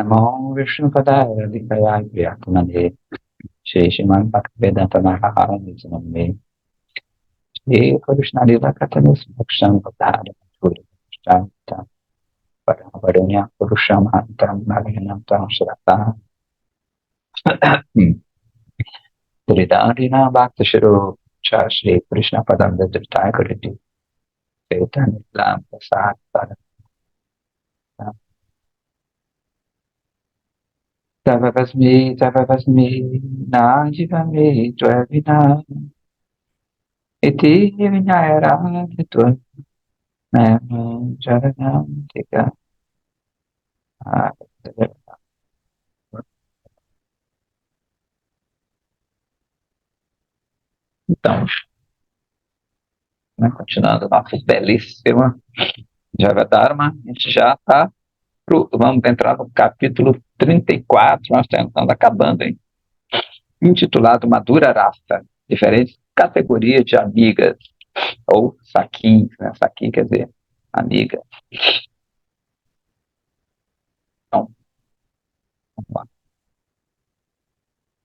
Namo Vishnupadaya Dikaya Vyaknade Sheshiman Bhaktivedanta Mahārani Name Shri Krishna Lila Katanis Bhaksham Padhara Puri Shanta Paravarunya Purusham Hantam Narinantam Shirata Tridarina Bhakta Shiro Cha Shri Krishna Padam Vedritai Kariti Vetan Islam Prasad Tavavasmi Najivami Dvavina Iti Vinayara Vitva Jaranam Tika. Então, né, continuando nossa belíssima Jagadharma, a gente já está. Vamos entrar no capítulo 34, nós estamos acabando, hein? Intitulado Madura Rasa, diferentes categorias de amigas, ou saquins, né? Saquim quer dizer amiga. Então, vamos lá.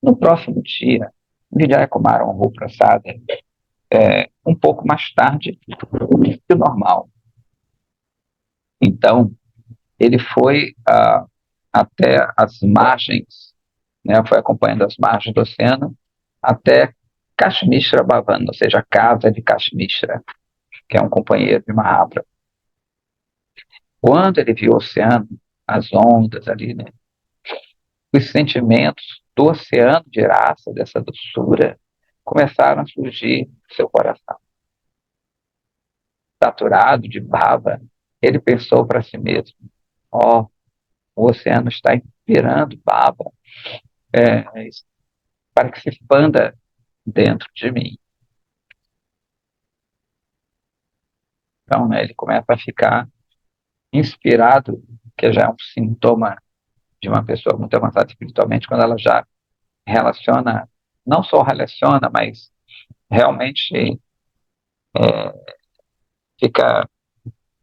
No próximo dia, Vijaya Kumara honrou Prasada um pouco mais tarde do que o normal. Então, ele foi até as margens, né, foi acompanhando as margens do oceano até Kashmishra Bhavan, ou seja, a casa de Kashmishra, que é um companheiro de Mahabharata. Quando ele viu o oceano, as ondas ali, né, os sentimentos do oceano de raça, dessa doçura, começaram a surgir no seu coração. Saturado de baba, ele pensou para si mesmo: ó, o oceano está inspirando baba para que se expanda dentro de mim. Então, né, ele começa a ficar inspirado, que já é um sintoma de uma pessoa muito avançada espiritualmente, quando ela já relaciona, não só relaciona, mas realmente fica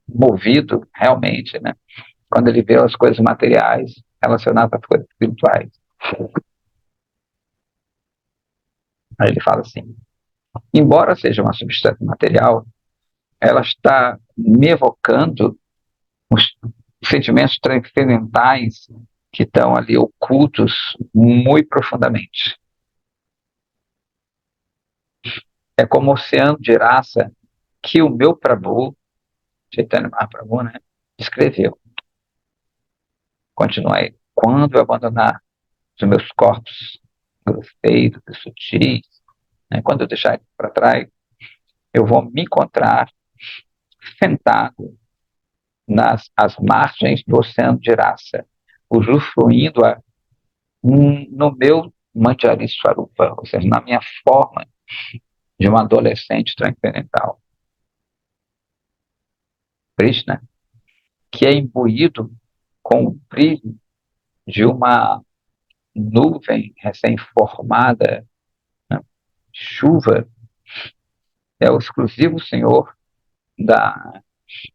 movido, realmente, né? Quando ele vê as coisas materiais relacionadas às coisas espirituais. Aí ele fala assim: embora seja uma substância material, ela está me evocando os sentimentos transcendentais que estão ali ocultos muito profundamente. É como o oceano de raça que o meu Prabhu, Chaitanya Mahaprabhu, né, escreveu. Continua aí: quando eu abandonar os meus corpos grosseiros e sutis, né, quando eu deixar isso para trás, eu vou me encontrar sentado às margens do oceano de raça, usufruindo no meu Manjari Swarupa, ou seja, na minha forma de um adolescente transcendental. Krishna, que é imbuído com o brilho de uma nuvem recém-formada, né, chuva, é o exclusivo Senhor da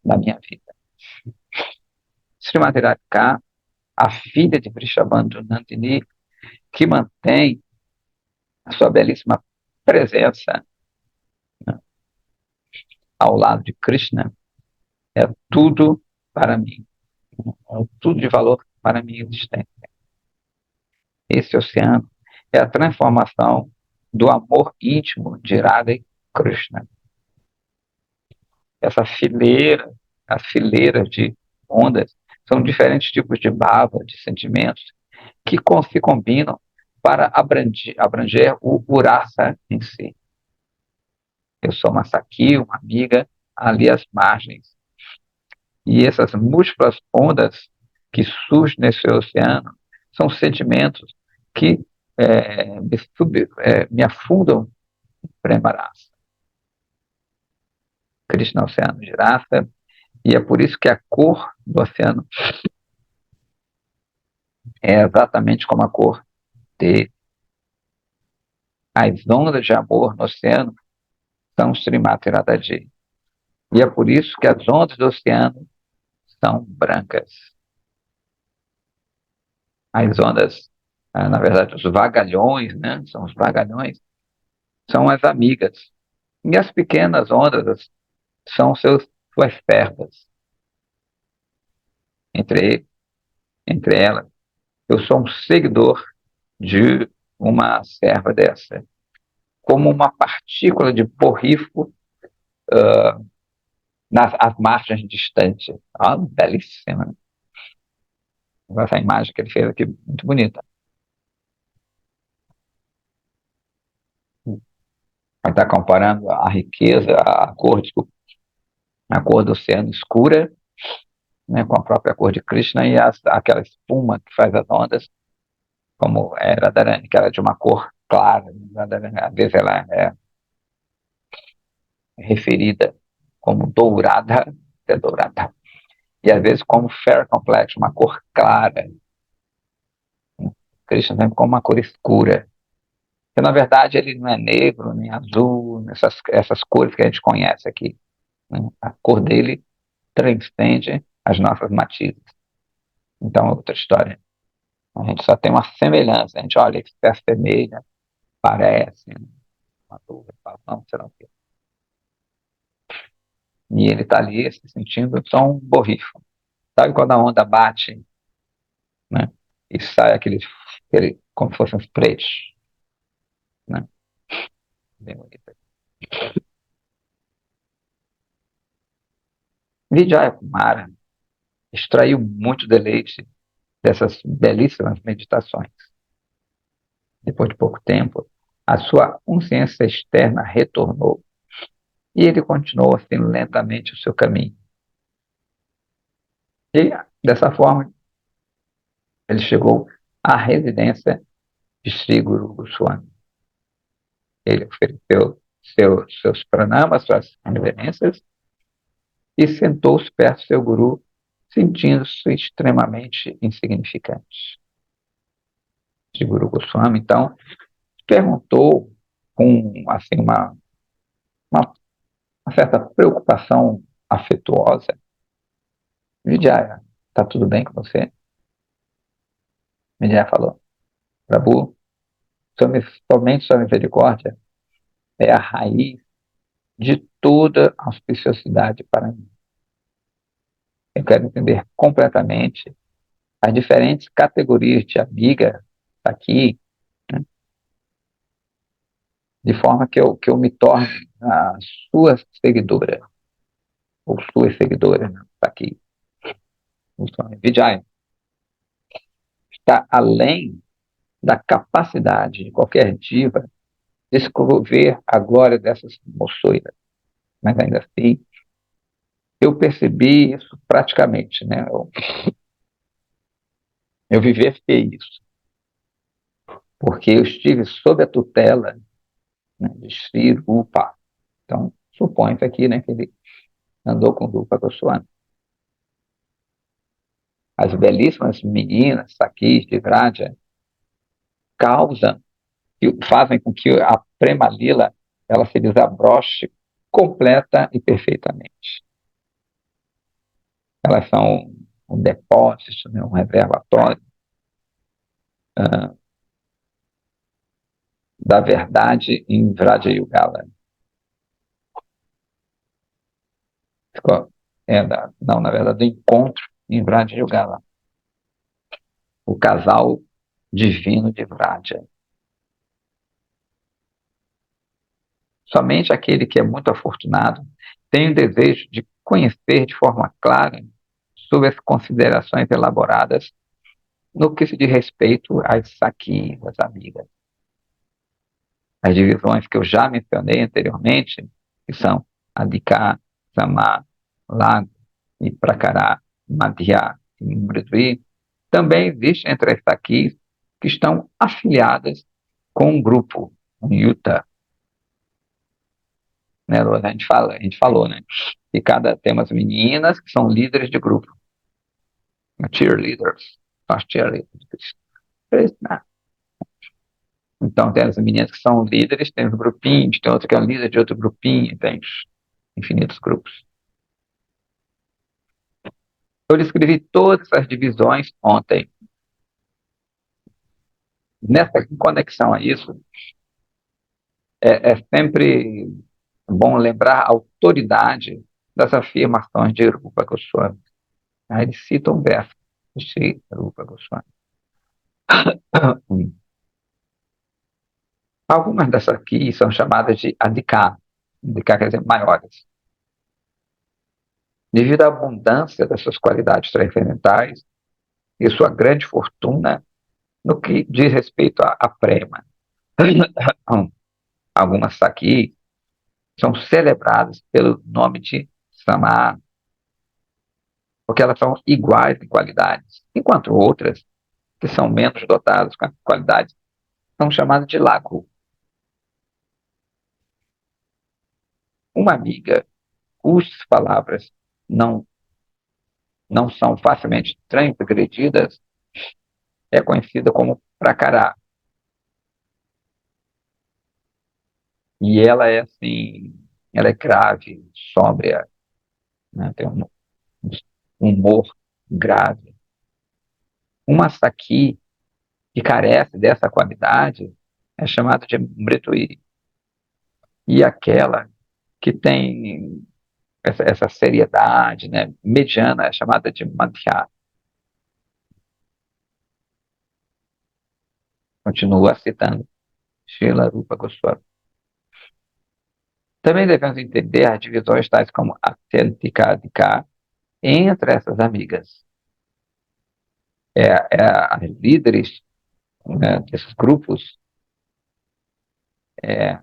minha vida. Srimati Radhika, a filha de Vrishabandhu Nandini, que mantém a sua belíssima presença, né, ao lado de Krishna, é tudo para mim, é tudo de valor para a minha existência. Esse oceano é a transformação do amor íntimo de Radha e Krishna. Essa fileira, as fileiras de ondas, são diferentes tipos de bhava, de sentimentos, que se combinam para abranger o urasa em si. Eu sou uma saki, uma amiga, ali às margens. E essas múltiplas ondas que surgem nesse oceano são sentimentos que me afundam em Prema Rasa. Krishna é o oceano de raça, e é por isso que a cor do oceano é exatamente como a cor dele. As ondas de amor no oceano são Srimati Radhaji. E é por isso que as ondas do oceano são brancas. As ondas, na verdade, os vagalhões, né? São os vagalhões, são as amigas. E as pequenas ondas são suas servas. Entre, entre elas, eu sou um seguidor de uma serva dessa, como uma partícula de borrifo nas as margens distantes. Ah, belíssima. Essa imagem que ele fez aqui, muito bonita. Ele está comparando a riqueza, a cor do oceano escura, né, com a própria cor de Krishna e aquela espuma que faz as ondas, como era Radharani, que era de uma cor clara. Radharani, às vezes ela é referida como dourada, é dourada, e às vezes como fair complex, uma cor clara. Krishna sempre como uma cor escura. Porque, na verdade, ele não é negro, nem azul, essas cores que a gente conhece aqui, né? A cor dele transcende as nossas matizes. Então, é outra história. A gente só tem uma semelhança. A gente olha que se assemelha, parece, né? Uma dúvida, fala, não, será o quê? E ele está ali se sentindo tão borrifo. Sabe quando a onda bate, né? E sai como se fossem uns pretos, né? Bem bonito. Vijaya Kumara extraiu muito deleite dessas belíssimas meditações. Depois de pouco tempo, a sua consciência externa retornou e ele continuou assim lentamente o seu caminho. E dessa forma, ele chegou à residência de Sri Guru Goswami. Ele ofereceu seus pranamas, suas reverências, e sentou-se perto do seu guru, sentindo-se extremamente insignificante. Sri Guru Goswami, então, perguntou com assim, uma, uma certa preocupação afetuosa: Vijaya, está tudo bem com você? Vijaya falou: Prabhu, somente sua misericórdia é a raiz de toda auspiciosidade para mim. Eu quero entender completamente as diferentes categorias de amiga aqui, né, de forma que eu me torne a sua seguidora, ou suas seguidoras, né, aqui. Vijaya está além da capacidade de qualquer diva descrever a glória dessas moçoiras. Mas ainda assim, eu percebi isso praticamente, né? Eu vivenciei isso, porque eu estive sob a tutela, né, de Sri Rupa. Então, suponho aqui, né, que ele andou com Rupa Goswami. As belíssimas meninas, Sakis, de Vraja, causam, fazem com que a Prema Lila ela se desabroche completa e perfeitamente. Elas são um depósito, né, um reservatório da verdade em Vraja Yugala. Não, na verdade, do encontro em Vraja Yugala. O casal divino de Vraja. Somente aquele que é muito afortunado tem o desejo de conhecer de forma clara sobre as considerações elaboradas no que se diz respeito às saquis, às amigas. As divisões que eu já mencionei anteriormente, que são Adhika, Sama, Lag, e Prakará, Madhya e Mridvi, também existem entre as saquis que estão afiliadas com um grupo, um yuta, né, a gente falou, né? E tem umas meninas que são líderes de grupo, cheerleaders, as cheerleaders. Né? Então tem as meninas que são líderes, tem os grupinhos, tem outra que é líder de outro grupinho, tem infinitos grupos. Eu descrevi todas essas divisões ontem. Nessa conexão a isso, é sempre bom lembrar a autoridade das afirmações de Rupa Goswami. Aí ele cita um verso de Sri Rupa Goswami. Algumas dessas aqui são chamadas de adhikar. Adhikar quer dizer maiores. Devido à abundância das suas qualidades transcendentais e sua grande fortuna no que diz respeito à prema. Algumas aqui são celebradas pelo nome de Samá, porque elas são iguais em qualidades, enquanto outras, que são menos dotadas com qualidades, são chamadas de lago. Uma amiga cujas palavras não, não são facilmente transgredidas é conhecida como prakará. E ela é assim, ela é grave, sóbria, né? Tem um humor grave. Uma saki que carece dessa qualidade é chamada de mritui. E aquela que tem essa seriedade, né, mediana é chamada de madhya. Continua citando Srila Rupa Goswami. Também devemos entender as divisões tais como Atyantika Adhika entre essas amigas. As líderes, né, desses grupos, é,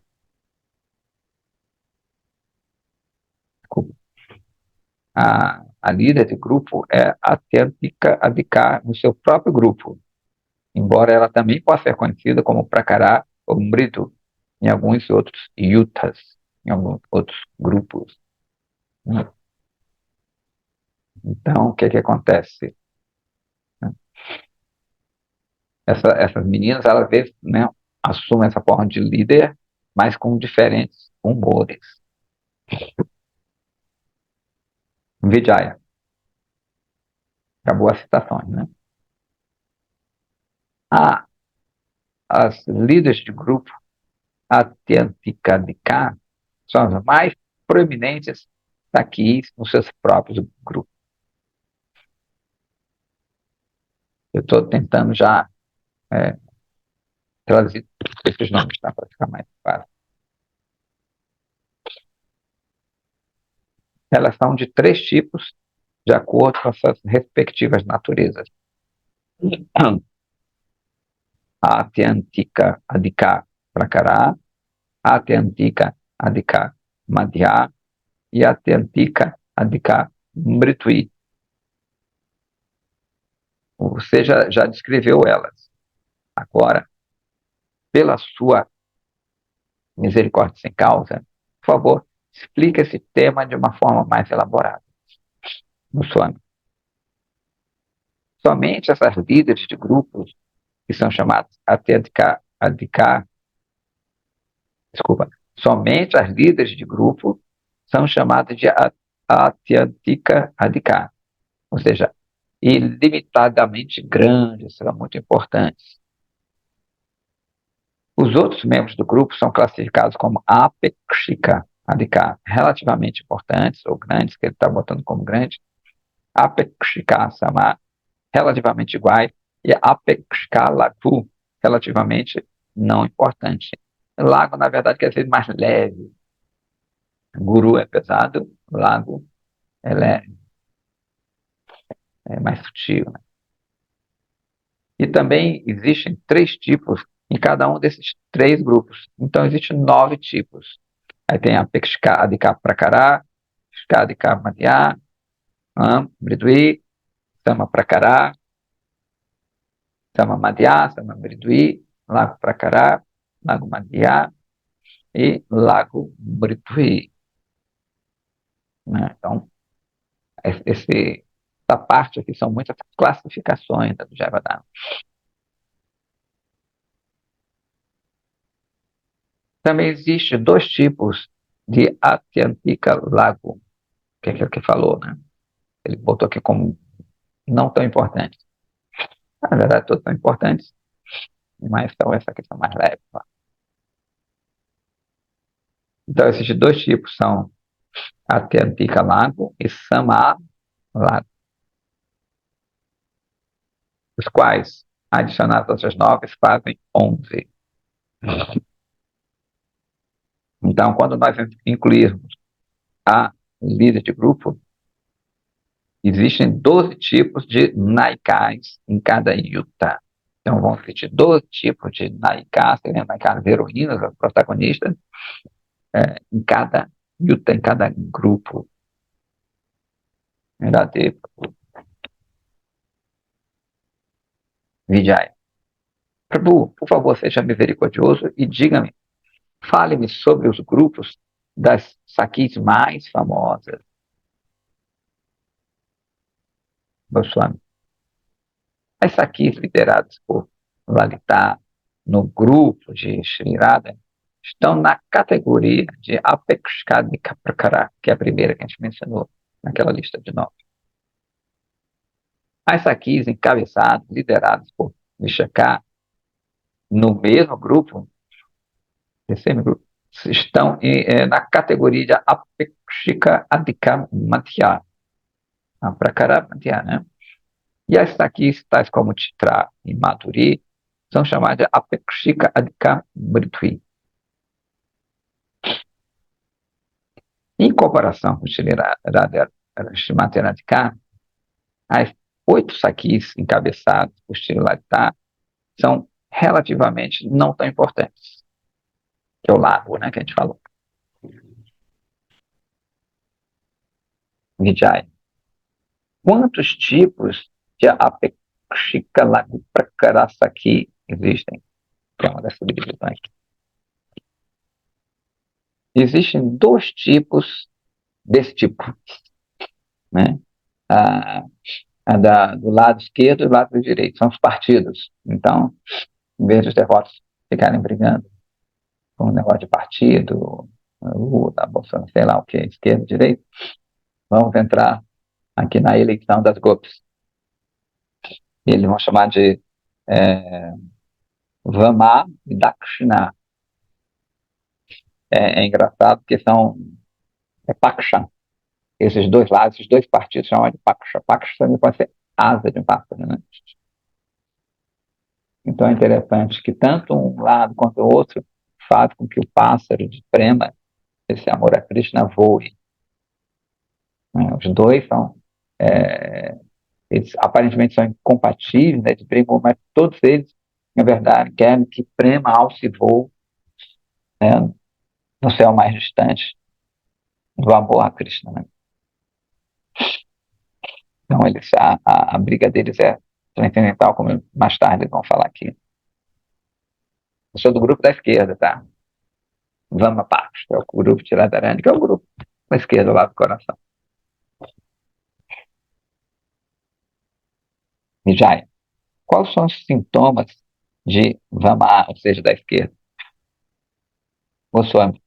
a líder de grupo é Atyantika Adhika no seu próprio grupo, embora ela também possa ser conhecida como Prakará ou Mridu em alguns outros yutas, em alguns outros grupos. Né? Então, o que que acontece? Essas meninas, às vezes, né, assumem essa forma de líder, mas com diferentes humores. Vijaya, acabou as citações, né? Ah, as líderes de grupo Atyantikadika são as mais proeminentes daqui nos seus próprios grupos. Eu estou tentando já é, traduzir esses nomes, tá? Para ficar mais fácil. Elas são de três tipos, de acordo com as suas respectivas naturezas. Atyantika Adhika Prakara, Atyantika Adhika Madhya e Atyantika Adhika Mritvi. Você já descreveu elas. Agora, pela sua misericórdia sem causa, por favor, explique esse tema de uma forma mais elaborada no Swami. Somente essas líderes de grupos, que são chamadas Atyantika, desculpa, somente as líderes de grupo são chamadas de Atyantika Adhika, ou seja, ilimitadamente grandes, são muito importantes. Os outros membros do grupo são classificados como apekshika adhika, relativamente importantes ou grandes, que ele está botando como grande, apekshika sama, relativamente iguais, e apekshika lagu, relativamente não importante. Lago, na verdade, quer dizer mais leve. Guru é pesado, lago é leve, é mais sutil. Né? E também existem três tipos em cada um desses três grupos. Então, existem 9 tipos. Aí tem a Pekshika Prakara, Pekshika Madhya, Mridui, Sama Prakara, Sama Madhya, Sama Mridui, Lago Prakara, Lago Madhya e Lago Mridui. Né? Então, essa parte aqui são muitas classificações do Javadana. Também existe 2 tipos de Atyantika Lago, que é aquilo que falou, né? Ele botou aqui como não tão importantes. Na verdade, todos são importantes, mas então essa aqui são mais leves. Tá? Então, esses dois tipos são Atyantika Lago e Sama Lago, os quais, adicionados outras 9, fazem 11. Então, quando nós incluirmos a líder de grupo, existem 12 tipos de Naikais em cada yuta. Então, vão existir 12 tipos de Naikas, seriam Naikas heroínas, as protagonistas, em cada yuta, em cada grupo. Radhe Vijay. Prabhu, por favor, seja misericordioso e diga-me, fale-me sobre os grupos das Sakis mais famosas. Goswami. As Sakis lideradas por Lalita no grupo de Sri Radha estão na categoria de Apekshadika Prakara, que é a primeira que a gente mencionou naquela lista de 9. As Sakis encabeçadas, lideradas por Vishaka, no mesmo grupo, terceiro grupo, estão na categoria de Apekshika Adhika Madhya, a Prakara Madhya, né? E as Sakis, tais como Chitra e Madhuri, são chamadas de Apekshika Adhika Mritvi. Em comparação com Srimati Radhika, as 8 Sakis encabeçadas por Sri Lalita são relativamente não tão importantes, que é o lago, né, que a gente falou. Vijay. Quantos tipos de Apekshika Lago Prakara Saki existem? Que é uma das subdivisões. Existem 2 tipos desse tipo, né? Do lado esquerdo e do lado direito, são os partidos. Então, em vez dos devotos ficarem brigando com um negócio de partido, da Bolsonaro, sei lá o que, esquerda, direita, vamos entrar aqui na eleição das GOPs. Eles vão chamar de Vama e Dakshina. É engraçado porque são Paksha. Esses dois lados, esses dois partidos chamam de Paksha. Paksha também pode ser asa de um pássaro, né? Então é interessante que tanto um lado quanto o outro faz com que o pássaro de prema, esse amor a Krishna, voe. Né? Os dois são, eles aparentemente são incompatíveis, né, de prema, mas todos eles, na verdade, querem que prema alce voe, né, no céu mais distante do amor a Krishna. Né? Então a briga deles é transcendental, como mais tarde eles vão falar aqui. Eu sou do grupo da esquerda, tá? Vama Pax, que é o grupo de Radharani, que é o grupo da esquerda lá do coração. Vijay, quais são os sintomas de Vama, ou seja, da esquerda? Goswami,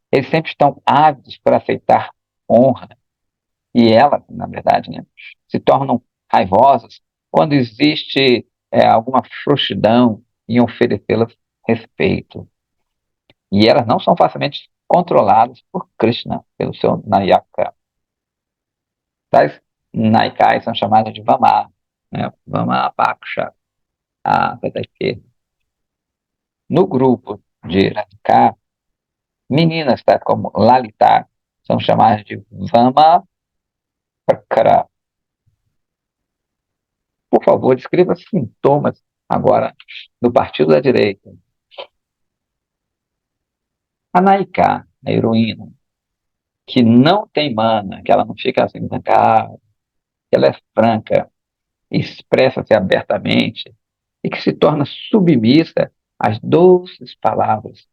eles sempre estão ávidos para aceitar honra, e elas, na verdade, né, se tornam raivosas quando existe alguma frouxidão em oferecê-las respeito. E elas não são facilmente controladas por Krishna, pelo seu Nayaka. Tais Naikas são chamadas de Vama, né? Vama Paksha, a da esquerda. No grupo de Radhika, meninas tais como Lalita são chamadas de Vama Prakara. Por favor, descreva sintomas agora do partido da direita. A Naika, a heroína, que não tem mana, que ela não fica assim, que ela é franca, expressa-se abertamente e que se torna submissa às doces palavras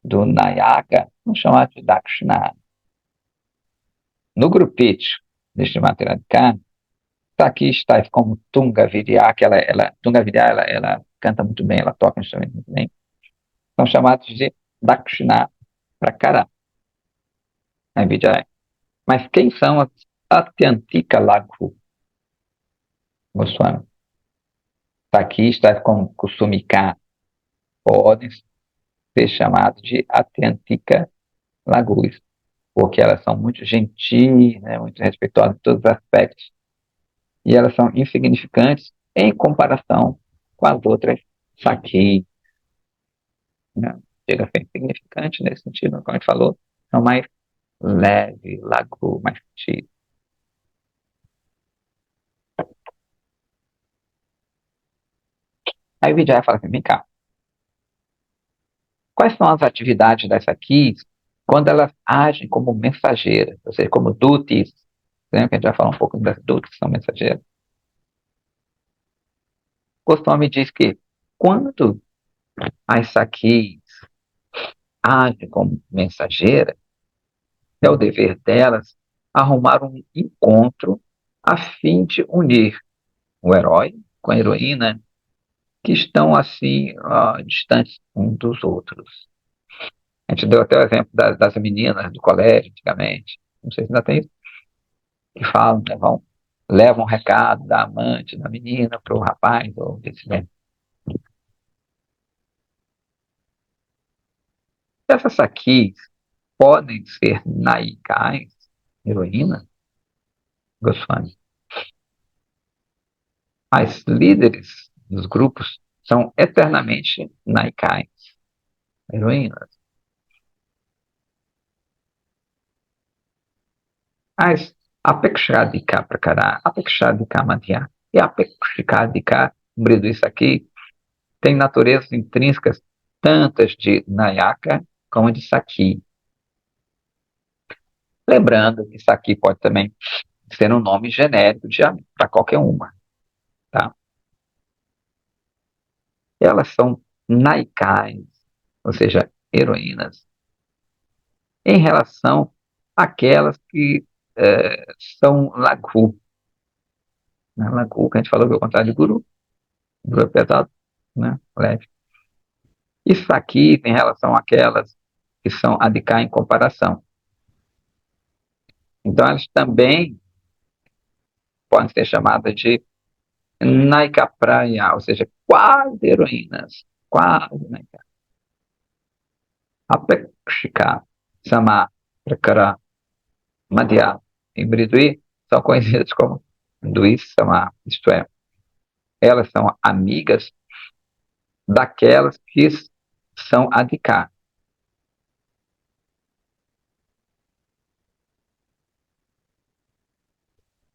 do Nayaka, no chamado de Dakshina. No grupete deste Materadika, aqui está como Tunga Vidya, que Tunga Vidya, ela canta muito bem, ela toca instrumento muito bem. São chamados de Dakshina Prakara. Mas quem são as Atyantika Laghu? Goswami. Aqui está como Kusumika, podem ser chamadas de Atyantika Lagoas, porque elas são muito gentis, né, muito respeitosas em todos os aspectos, e elas são insignificantes em comparação com as outras Sakis, né? Chega a ser insignificante nesse sentido, como a gente falou, são mais leve, lago, mais sutil. Aí o Vijaya fala assim, vem cá, quais são as atividades das Sakis quando elas agem como mensageiras, ou seja, como duties, né? Que a gente vai falar um pouco das duties que são mensageiras. Goswami diz que quando as Sakis agem como mensageiras, é o dever delas arrumar um encontro a fim de unir o herói com a heroína que estão assim distantes uns dos outros. A gente deu até o exemplo das meninas do colégio antigamente, não sei se ainda tem isso, que falam, né, levam um recado da amante da menina para o rapaz ou vice-versa. Essas aqui podem ser naicais, heroínas, Goswami. As líderes dos grupos são eternamente naicais, heroínas. As apekshadika prakara, apekshadika madhya e apekshadika híbrido, isso aqui tem naturezas intrínsecas tantas de Nayaka como de Saki. Lembrando que Saki pode também ser um nome genérico para qualquer uma, tá? Elas são Naikais, ou seja, heroínas, em relação àquelas que são Laghu. Né? Laghu, que a gente falou que é o contrário de Guru, Guru é pesado, né? Leve. Isso aqui tem relação àquelas que são Adhika em comparação. Então, elas também podem ser chamadas de Naika Praya, ou seja, quase heroínas, quase Naika. Apekshika, Sama, Prakara, Madhya e Mridui são conhecidas como Duis Sama, isto é, elas são amigas daquelas que são Adhika.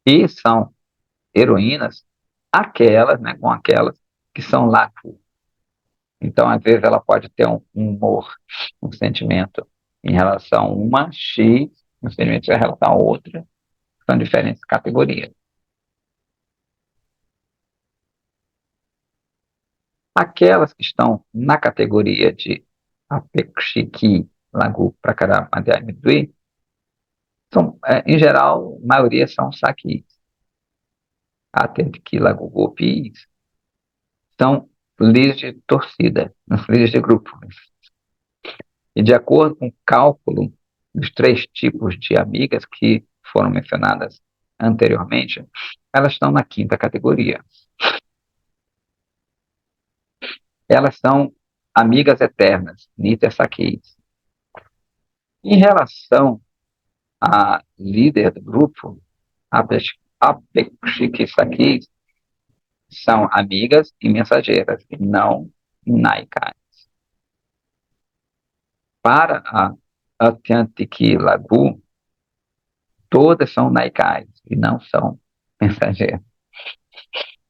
E são heroínas aquelas, né, com aquelas que são Lakhu. Então, às vezes, ela pode ter um humor, um sentimento em relação a uma X, um sentimento em relação a outra, são diferentes categorias. Aquelas que estão na categoria de Apekshiki, Lagu, Prakara, Madhya e Midui, são, em geral, a maioria são Sakis. Atente que Lagu Gopis são líderes de torcida, líderes de grupo. E de acordo com o cálculo dos três tipos de amigas que foram mencionadas anteriormente, elas estão na quinta categoria. Elas são amigas eternas, Nitya Sakhis. Em relação à líder do grupo, Apekshiki Sakhis, são amigas e mensageiras, e não Naikas. Para a Atyantiki Lagu, todas são Naikas e não são mensageiras.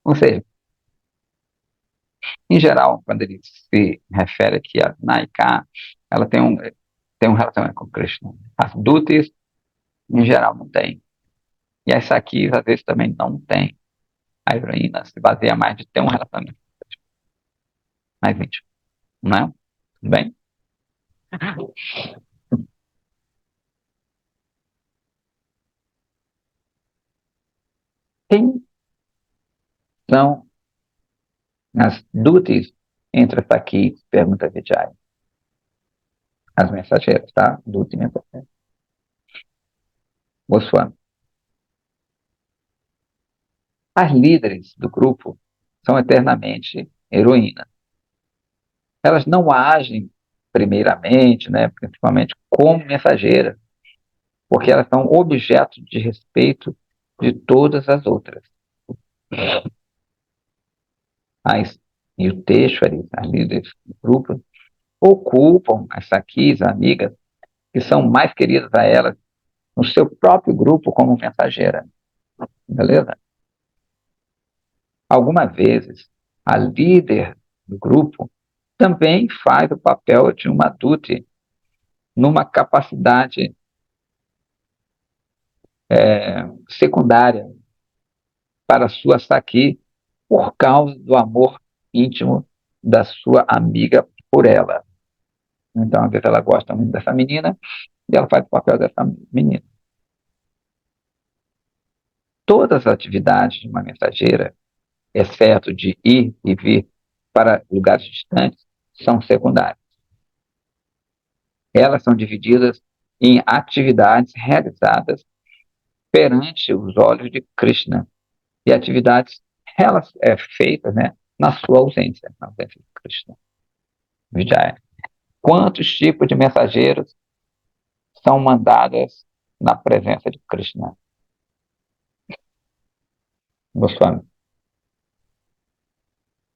Ou seja, em geral, quando ele se refere aqui a Naika, ela tem um relacionamento com Krishna. As Dutis, em geral, não tem. E as Sakis, às vezes, também não tem. A heroína se baseia mais de ter um relacionamento mais íntimo, não é? Tudo bem? Quem são as Dutis entre as Sakis? Pergunta Vijay. As mensageiras, tá? Duti mensageira. Goswami. As líderes do grupo são eternamente heroínas. elas não agem primeiramente, né, principalmente como mensageiras, porque elas são objeto de respeito de todas as outras. As Yuteshwaris, as líderes do grupo, ocupam as Sakis, amigas, que são mais queridas a elas, no seu próprio grupo como mensageira. Beleza? Algumas vezes, a líder do grupo também faz o papel de uma adulta numa capacidade secundária para sua Saki por causa do amor íntimo da sua amiga por ela. Então, às vezes, ela gosta muito dessa menina e ela faz o papel dessa menina. Todas as atividades de uma mensageira, exceto de ir e vir para lugares distantes, são secundárias. Elas são divididas em atividades realizadas perante os olhos de Krishna e atividades feitas, né, na sua ausência, na ausência de Krishna. Vijaya. Quantos tipos de mensageiros são mandadas na presença de Krishna? Goswami.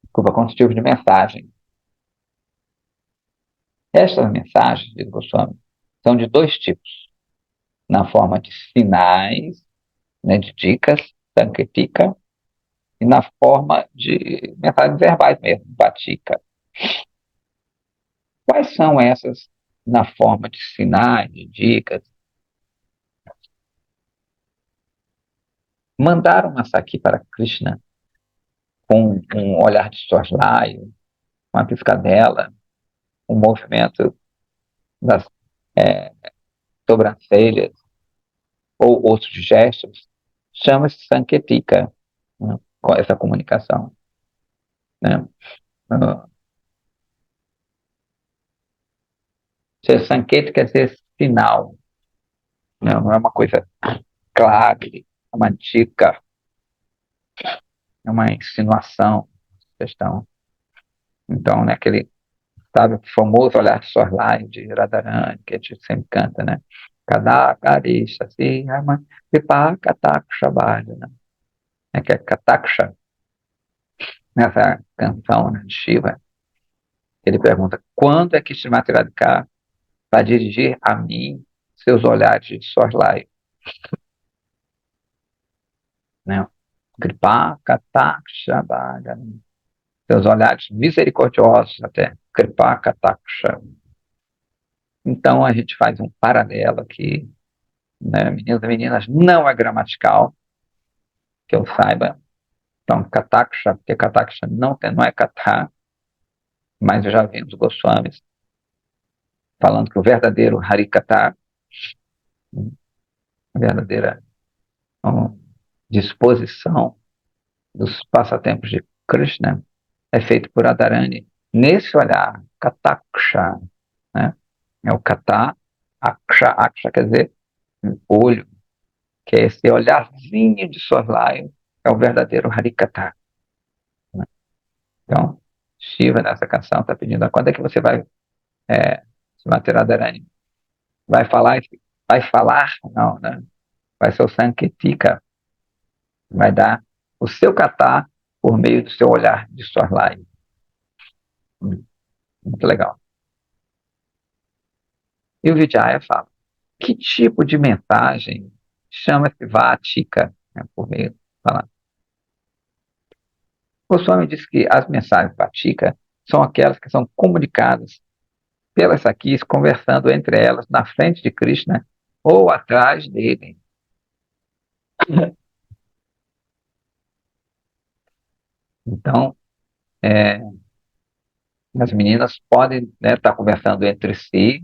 Desculpa, quantos tipos de mensagem? Estas mensagens, diz Goswami, são de dois tipos. Na forma de sinais, né, de dicas, sanketika, e na forma de mensagens verbais mesmo, batika. Quais são essas na forma de sinais, de dicas? Mandar uma saki para Krishna com um olhar de soslaio, uma piscadela, um movimento das é, sobrancelhas ou outros gestos, chama-se sanketika, né, com essa comunicação. Né? Uh, Sanket quer dizer sinal, né? Não é uma coisa clara, é uma dica, é uma insinuação, questão. Então, né, aquele, sabe, o famoso olhar de Sorlai, de Radharani, que a gente sempre canta, né? Kadakarisha, assim, Vipakataksha Bhaja, né? Que é Kataksha, nessa canção, né, de Shiva. Ele pergunta, quando é que Srimati Radhika vai dirigir a mim seus olhares de Sorlai? Né? Kripakataksha Bhaja, seus olhares misericordiosos até, Kripakataksha. Então, a gente faz um paralelo aqui, né? Meninos e meninas, não é gramatical, que eu saiba. Então, Kataksha, porque Kataksha não é Katha, mas eu já vi os Goswamis falando que o verdadeiro Harikata, a verdadeira disposição dos passatempos de Krishna, é feito por Radharani nesse olhar, Kataksha, né? É o Kata, Aksha quer dizer olho, que é esse olharzinho de soslaio, é o verdadeiro Harikata. Né? Então, Shiva nessa canção está pedindo, quando é que você vai se manter Radharani? Vai falar, vai falar? Não, né? Vai ser o Sanketika, vai dar o seu Kata por meio do seu olhar de soslaio. Muito legal. E o Vijaya fala, que tipo de mensagem chama-se Vatika, né, por meio fala. O Swami diz que as mensagens Vatika são aquelas que são comunicadas pelas Sakis conversando entre elas na frente de Krishna ou atrás dele. Então, é, as meninas podem estar conversando entre si,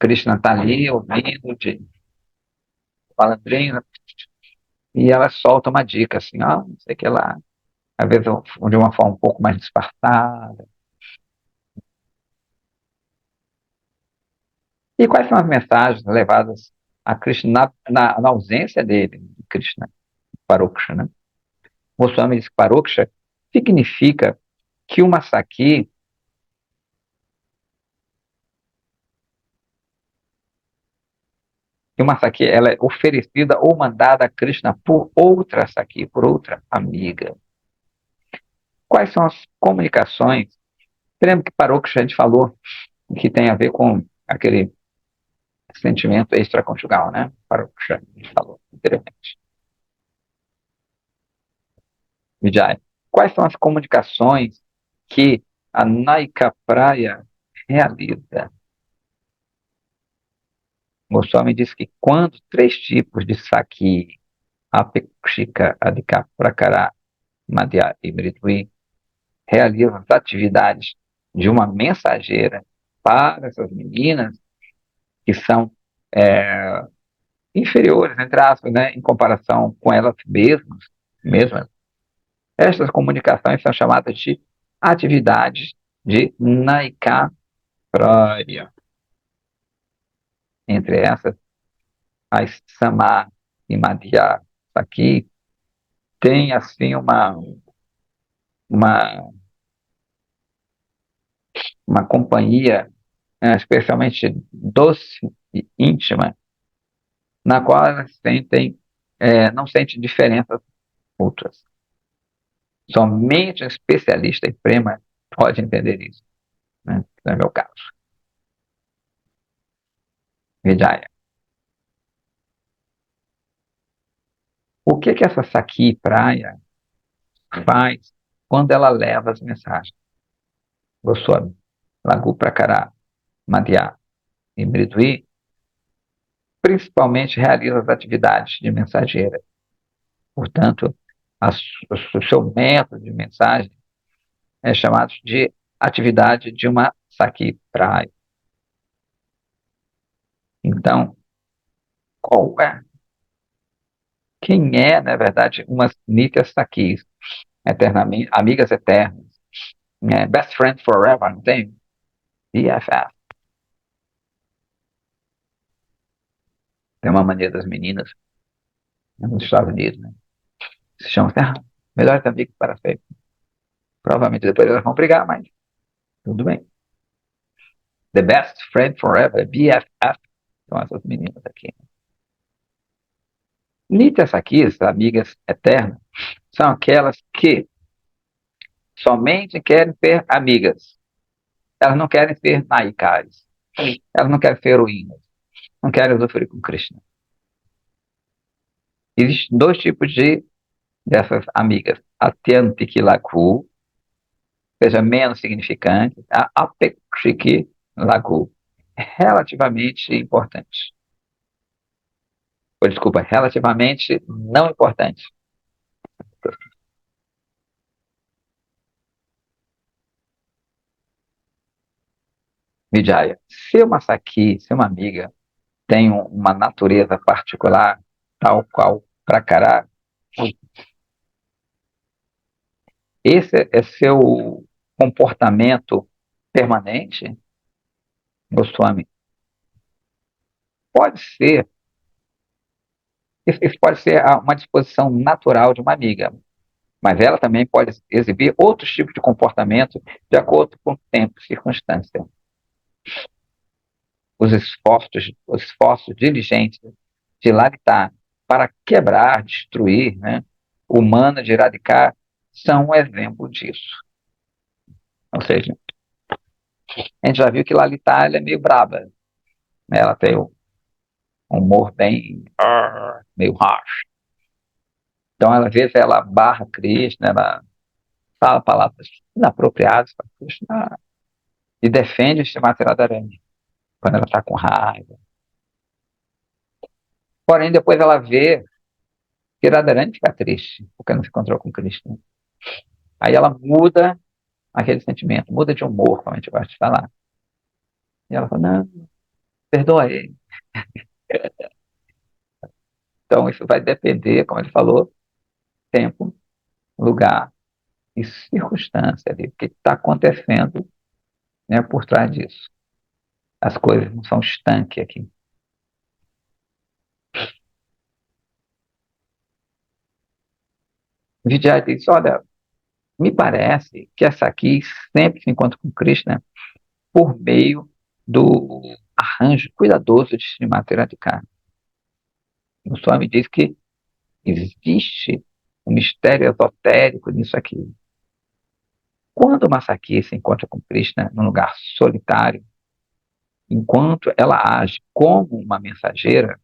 Krishna está ali ouvindo, de palandrinho, e ela solta uma dica assim, não sei o que lá, às vezes de uma forma um pouco mais disfarçada. E quais são as mensagens levadas a Krishna na ausência dele, de Krishna, Paroksha, né? Goswami diz que Paroksha significa que uma Saki E uma saki, ela é oferecida ou mandada a Krishna por outra saki, por outra amiga. Quais são as comunicações? Lembra que parou que a gente falou que tem a ver com aquele sentimento extraconjugal, né? Parou que a gente falou anteriormente. Vijay, quais são as comunicações que a Naika Praia realiza? Goswami diz que quando três tipos de saki, Apekshika, Adhika, Prakara, Madhya e Mritvi, realizam as atividades de uma mensageira para essas meninas que são é, inferiores, entre aspas, né, em comparação com elas mesmas. Estas comunicações são chamadas de atividades de Naika Praya. Entre essas, as Sama e Madhya aqui tem assim uma, uma companhia, especialmente doce e íntima, na qual elas não sentem diferenças outras. Somente um especialista em prema pode entender isso, né? Não é meu caso. Vijaya. O que essa Saki Praia faz quando ela leva as mensagens? Goswami, Lagu Prakará, Madhya e Mridvi, principalmente realiza as atividades de mensageira. Portanto, o seu método de mensagem é chamado de atividade de uma Saki Praia. Então, qual é? Quem é, na verdade, umas Nitya Sakis, eternamente, amigas eternas, né? Best friend forever, não tem? BFF. Tem uma mania das meninas, né, nos Estados Unidos, né? Se chama assim, melhores amigos para sempre. Provavelmente depois elas vão brigar, mas tudo bem. The best friend forever, BFF. São essas meninas aqui. Nitya Sakis, amigas eternas, são aquelas que somente querem ser amigas. Elas não querem ser naikares. Elas não querem ser heroínas. Não querem usufruir com Krishna. Existem dois tipos dessas amigas. A Tyantik Lagu, seja menos significante. A Apekshiki Lagu, relativamente importante. Ou, desculpa, relativamente não importante. Vijaya, se uma Saki, se uma amiga tem uma natureza particular, tal qual Prakará, esse é seu comportamento permanente, Goswami? Pode ser. Isso pode ser uma disposição natural de uma amiga, mas ela também pode exibir outros tipos de comportamento de acordo com o tempo e circunstância. Os esforços diligentes de Lalitar para quebrar, destruir, né, o mana de erradicar, são um exemplo disso. Ou seja, a gente já viu que Lalitar ela é meio braba, né? Ela tem um humor bem meio harsh. Então, às vezes, ela barra Krishna, ela fala palavras inapropriadas para Krishna e defende o Srimati Radharani quando ela está com raiva. Porém, depois ela vê que Radharani fica triste porque não se encontrou com Krishna. Aí ela muda aquele sentimento, muda de humor, como a gente gosta de falar. E ela fala, não, perdoa ele. Então, isso vai depender, como ele falou, tempo, lugar e circunstância ali, o que está acontecendo, né, por trás disso. As coisas não são estanques aqui. Vijay diz, olha, me parece que essa aqui sempre se encontra com Krishna por meio do arranjo cuidadoso de Srimati Radhika. O Swami diz que existe um mistério esotérico nisso aqui. Quando uma Sakya se encontra com Krishna num lugar solitário, enquanto ela age como uma mensageira,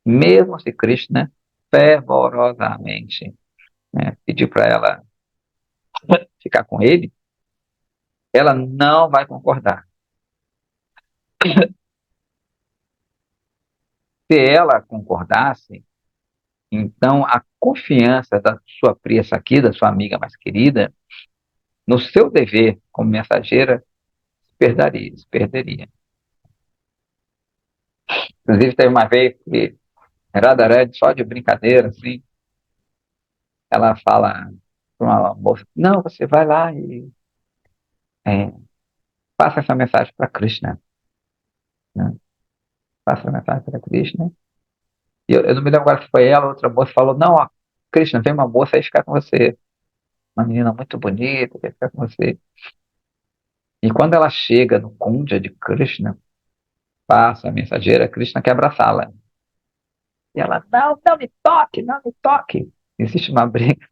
mesmo se Krishna fervorosamente, né, pedir para ela ficar com ele, ela não vai concordar. Se ela concordasse, então a confiança da sua Priya Sakya, da sua amiga mais querida, no seu dever como mensageira, se perderia. Inclusive, teve uma vez que Radharani, só de brincadeira, assim, ela fala para uma moça, não, você vai lá e é, passa essa mensagem para Krishna, né? Passa a mensagem para Krishna. E eu não me lembro agora se foi ela, outra moça falou, não, ó, Krishna, vem uma moça aí ficar com você. Uma menina muito bonita, quer ficar com você. E quando ela chega no Kundya de Krishna, passa a mensageira, Krishna quer abraçá-la. E ela, não, não me toque, não me toque. Existe uma briga.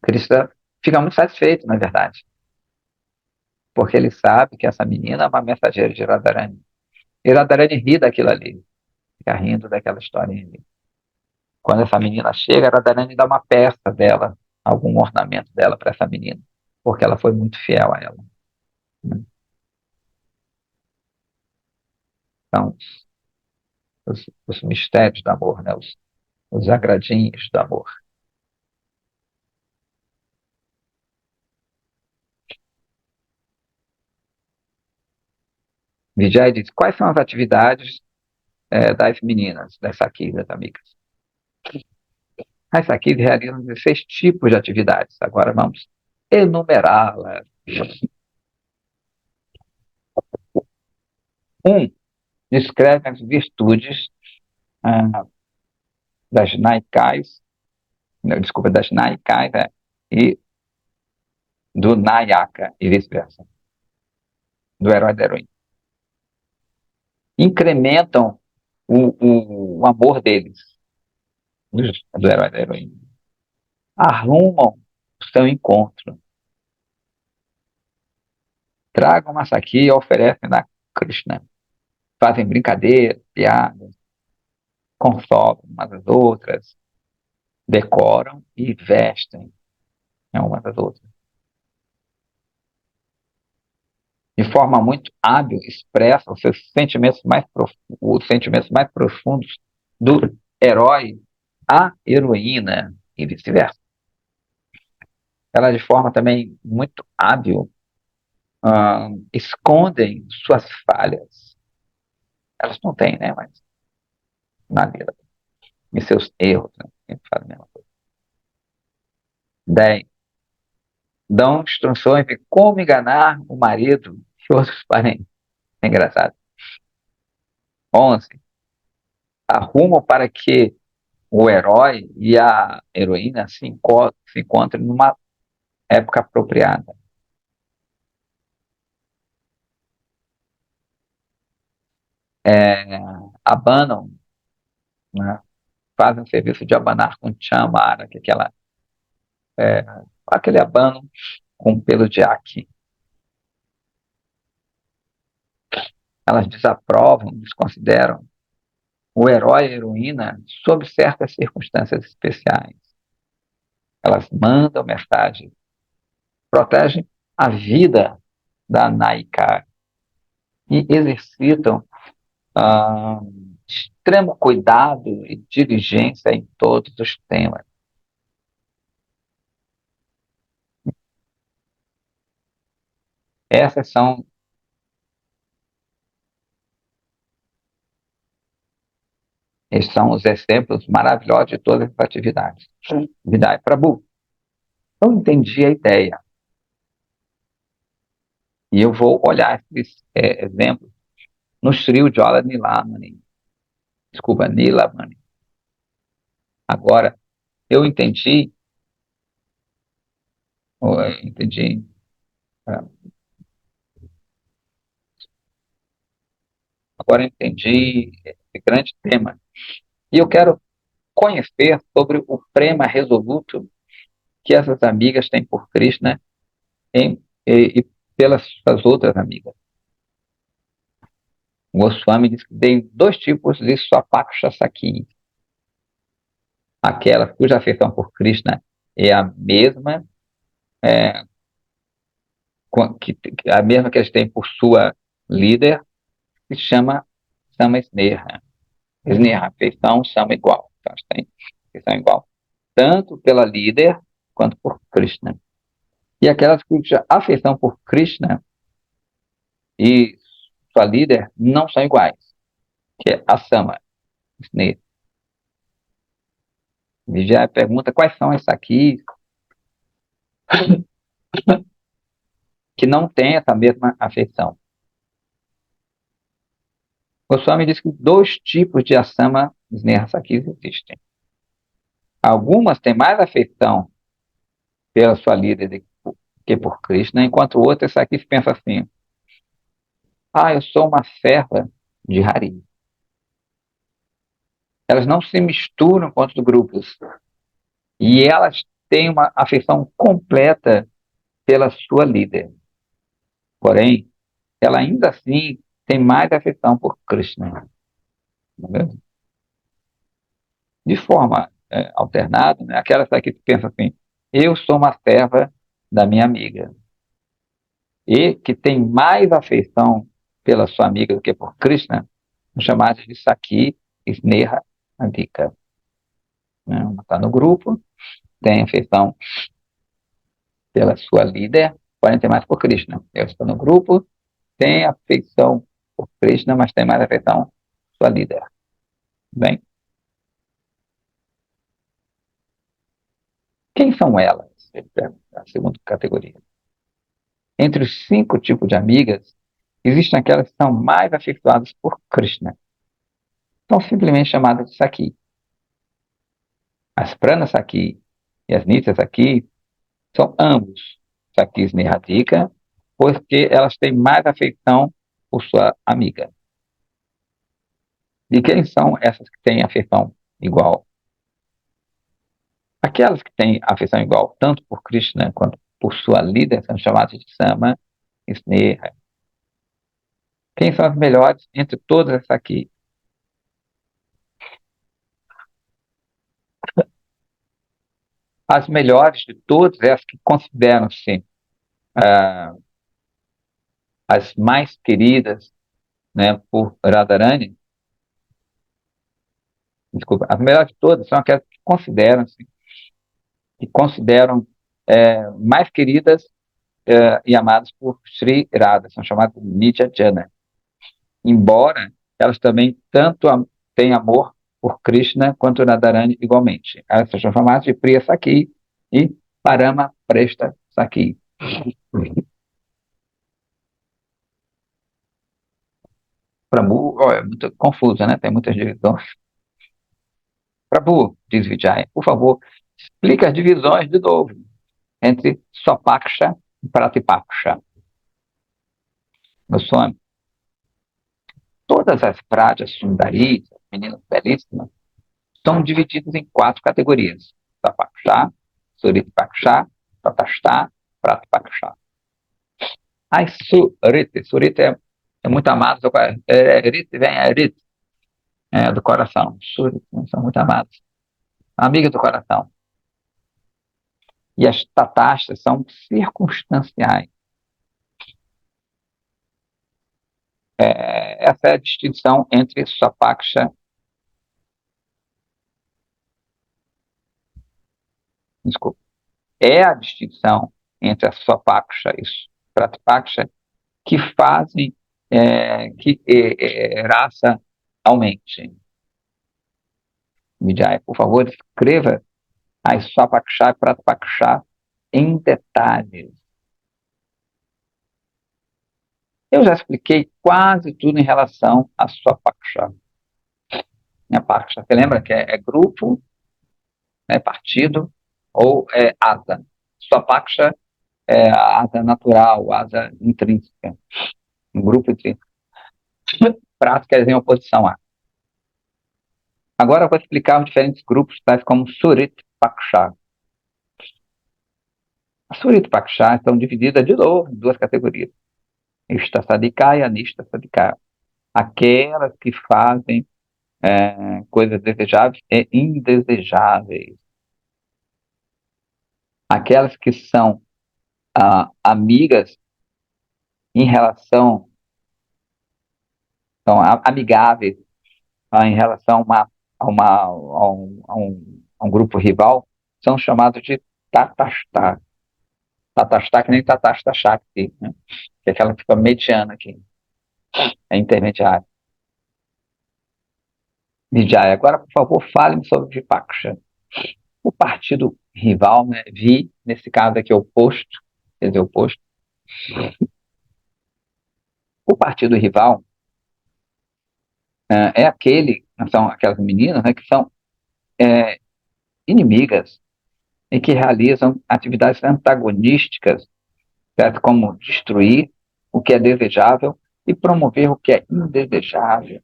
Krishna fica muito satisfeito, na verdade, porque ele sabe que essa menina é uma mensageira de Radharani. E Radharani ri daquilo ali, fica rindo daquela historinha ali. Quando essa menina chega, Radharani dá uma peça dela, algum ornamento dela para essa menina, porque ela foi muito fiel a ela, né? Então, os mistérios do amor, né? Os agradinhos do amor. Vijay diz, quais são as atividades das meninas, das Sakis, das amigas? As Sakis realizam 16 tipos de atividades. Agora vamos enumerá-las. Um, descreve as virtudes das Naikais, não, desculpa, das Naikais, e do Nayaka, e vice-versa, do herói e da heroína. Incrementam o amor deles, do herói e da heroína. Arrumam o seu encontro. Tragam uma Saki e oferecem na Krishna. Fazem brincadeiras, piadas, consolam umas às outras, decoram e vestem, né, umas às outras. De forma muito hábil, expressam os sentimentos mais profundos do herói à heroína e vice-versa. Elas, de forma também muito hábil, escondem suas falhas. Elas não têm, né? Mas na vida, e seus erros, né? Sempre fazem a mesma coisa. 10. Dão instruções de como enganar o marido e outros parentes. É engraçado. 11. Arrumam para que o herói e a heroína se encontrem numa época apropriada. É, abanam, né? Fazem um serviço de abanar com chamara, que é é, aquele abano com pelo de aque. Elas desaprovam, desconsideram o herói e a heroína sob certas circunstâncias especiais. Elas mandam mensagem, protegem a vida da Naika e exercitam ah, extremo cuidado e diligência em todos os temas. Essas são, esses são os exemplos maravilhosos de todas as atividades. Vidai Prabhu, eu entendi a ideia e eu vou olhar esses exemplos no Sri Ujjwala Nilamani. Desculpa, Nilamani. Agora, eu entendi, entendi, agora eu entendi esse grande tema. E eu quero conhecer sobre o prema resoluto que essas amigas têm por Krishna e pelas suas outras amigas. O Goswami diz que tem dois tipos de Swapaksha Sakhi. Aquela cuja afeição por Krishna é a mesma, é, a mesma que eles têm por sua líder, que se chama Sama Sneha. Sneha, afeição, chama igual. Então, eles têm afeição igual, tanto pela líder quanto por Krishna. E aquelas cuja afeição por Krishna e sua líder não são iguais, que é a Sama Sneha. Vijay pergunta quais são esses aqui que não têm essa mesma afeição. O Swami diz que dois tipos de Asama Sneha Sakis existem. Algumas têm mais afeição pela sua líder do que por Krishna, enquanto outras Sakis pensam assim: eu sou uma serva de Hari. Elas não se misturam com outros grupos e elas têm uma afeição completa pela sua líder. Porém, ela ainda assim tem mais afeição por Krishna. De forma alternada, né? Aquela que pensa assim: eu sou uma serva da minha amiga, e que tem mais afeição pela sua amiga do que por Krishna, chamados de Sakhi Sneha Adhika. Né? Uma está no grupo, tem afeição pela sua líder, porém tem mais por Krishna. Eu estou no grupo, tem afeição por Krishna, mas tem mais afeição por sua líder. Bem, quem são elas? A segunda categoria. Entre os 5 tipos de amigas, existem aquelas que são mais afeiçoadas por Krishna. São simplesmente chamadas de Sakhi. As Prana Sakhi e as Nitya Sakhi são ambos Sakhis Nihadika, porque elas têm mais afeição por sua amiga. E quem são essas que têm afeição igual? Aquelas que têm afeição igual tanto por Krishna quanto por sua líder são chamadas de Sama e Sneha. Quem são as melhores entre todas essas aqui? As melhores de todas é as que consideram-se as mais queridas, né, por Radharani. Desculpa, as melhores de todas são aquelas que consideram mais queridas e amadas por Sri Radha, são chamadas de Nitya Jana. Embora elas também têm amor por Krishna quanto Radharani igualmente. Elas são chamadas de Priya Sakhi e Parama Presta Sakhi. Prabhu, é muito confuso, né? Tem muitas divisões. Prabhu, diz Vijay, por favor, explica as divisões de novo entre Swapaksha e Pratipaksha. Meu sonho, todas as prajas sundaris, meninas belíssimas, são divididas em 4 categorias: Swapaksha, Suritapaksha, Tatastha, Pratipaksha. As Surita é muito amado, Rita vem a Rita, do coração. Surita são muito amados, amiga do coração. E as Tatashas são circunstanciais. Essa é a distinção entre Swapaksha, desculpa, é a distinção entre a Swapaksha e Pratipaksha que fazem que raça aumente. Vijay, por favor, escreva as Swapaksha e Pratipaksha em detalhes. Eu já expliquei quase tudo em relação à Swapaksha. Paksha, você lembra que é grupo, partido, ou asa. Swapaksha é a asa natural, a asa intrínseca, um grupo intrínseco. práticas em oposição a. Agora eu vou explicar os diferentes grupos, tais como Surit Paksha. As Surit Paksha estão divididas de novo em duas categorias: Ishta Sadhika e Anishta Sadhika. Aquelas que fazem coisas desejáveis e indesejáveis. Aquelas que são amigas em relação, são amigáveis em relação a um grupo rival, são chamados de Tatastha. Tatastha que nem Tatastha Shakti, né? Que é aquela que fica mediana aqui, é intermediária. Vijaya. Agora, por favor, fale-me sobre Vipaksha. O partido rival, né? Vi, nesse caso aqui, oposto, quer dizer, oposto. O partido rival é aquele, são aquelas meninas, né, que são inimigas e que realizam atividades antagonísticas, certo? Como destruir o que é desejável e promover o que é indesejável.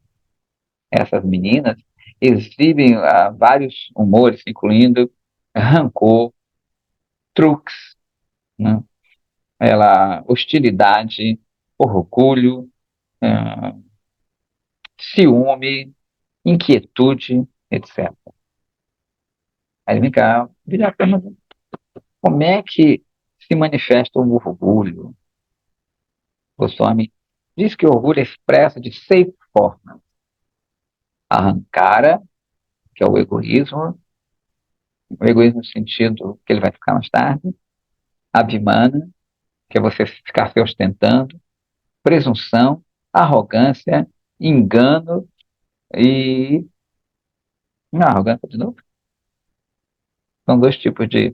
Essas meninas exibem vários humores, incluindo rancor, truques, né? Hostilidade, orgulho, uh, ciúme, inquietude, etc. Aí vem cá, vira pergunta, como é que se manifesta o orgulho? Goswami diz que o orgulho é expresso de 6 formas. Ahankara, que é o egoísmo no sentido que ele vai ficar mais tarde. Abhimana, que é você ficar se ostentando. Presunção, arrogância, engano e... Não, arrogância de novo. São 2 tipos de...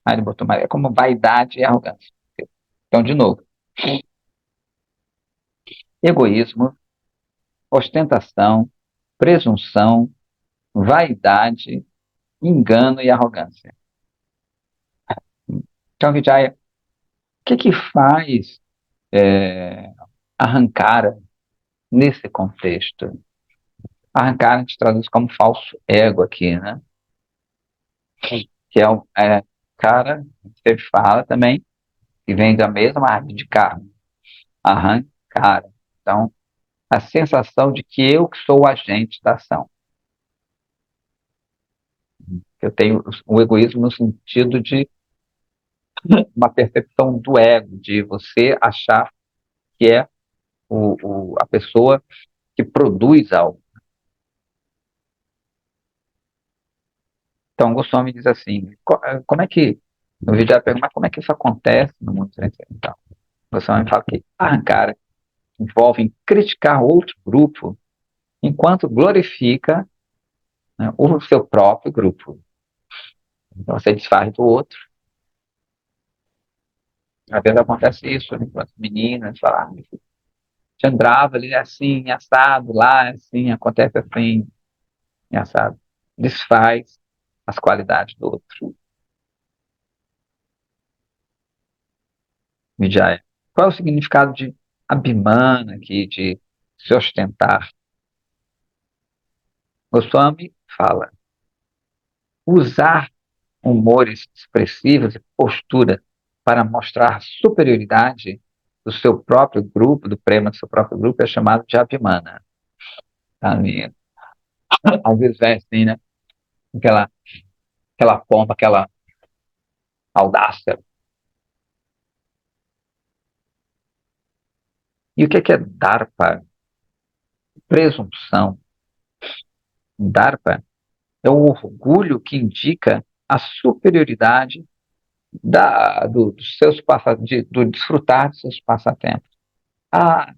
Ah, ele botou mais. É como vaidade e arrogância. Então, de novo, egoísmo, ostentação, presunção, vaidade, engano e arrogância. Então, Vijaya, o que faz arrancar nesse contexto? Arrancar a gente traduz como falso ego aqui, né? Que é o cara, você fala também, que vem da mesma árvore de carne. Arrancar. Então, a sensação de que eu que sou o agente da ação. Eu tenho o egoísmo no sentido de uma percepção do ego, de você achar que é a pessoa que produz algo. Então, Goswami diz assim, como é que, no vídeo ela pergunta, como é que isso acontece no mundo transcendental? Goswami fala que arrancar envolve em criticar outro grupo enquanto glorifica, né, o seu próprio grupo. Então, você desfaz do outro. Às vezes acontece isso, né, com as meninas, falar, Chandrava, ele é assim, assado, lá, assim, acontece assim, assado. Desfaz as qualidades do outro. Vijaya. Qual é o significado de Abhimana aqui, de se ostentar? Goswami fala, usar humores expressivos e postura para mostrar superioridade do seu próprio grupo, do prema do seu próprio grupo, é chamado de Abhimana. Tá? Às vezes é assim, né? Aquela pompa, aquela audácia. E o que é Darpa? Presunção. Darpa é o orgulho que indica a superioridade dos seus do desfrutar dos seus passatempos. Ah,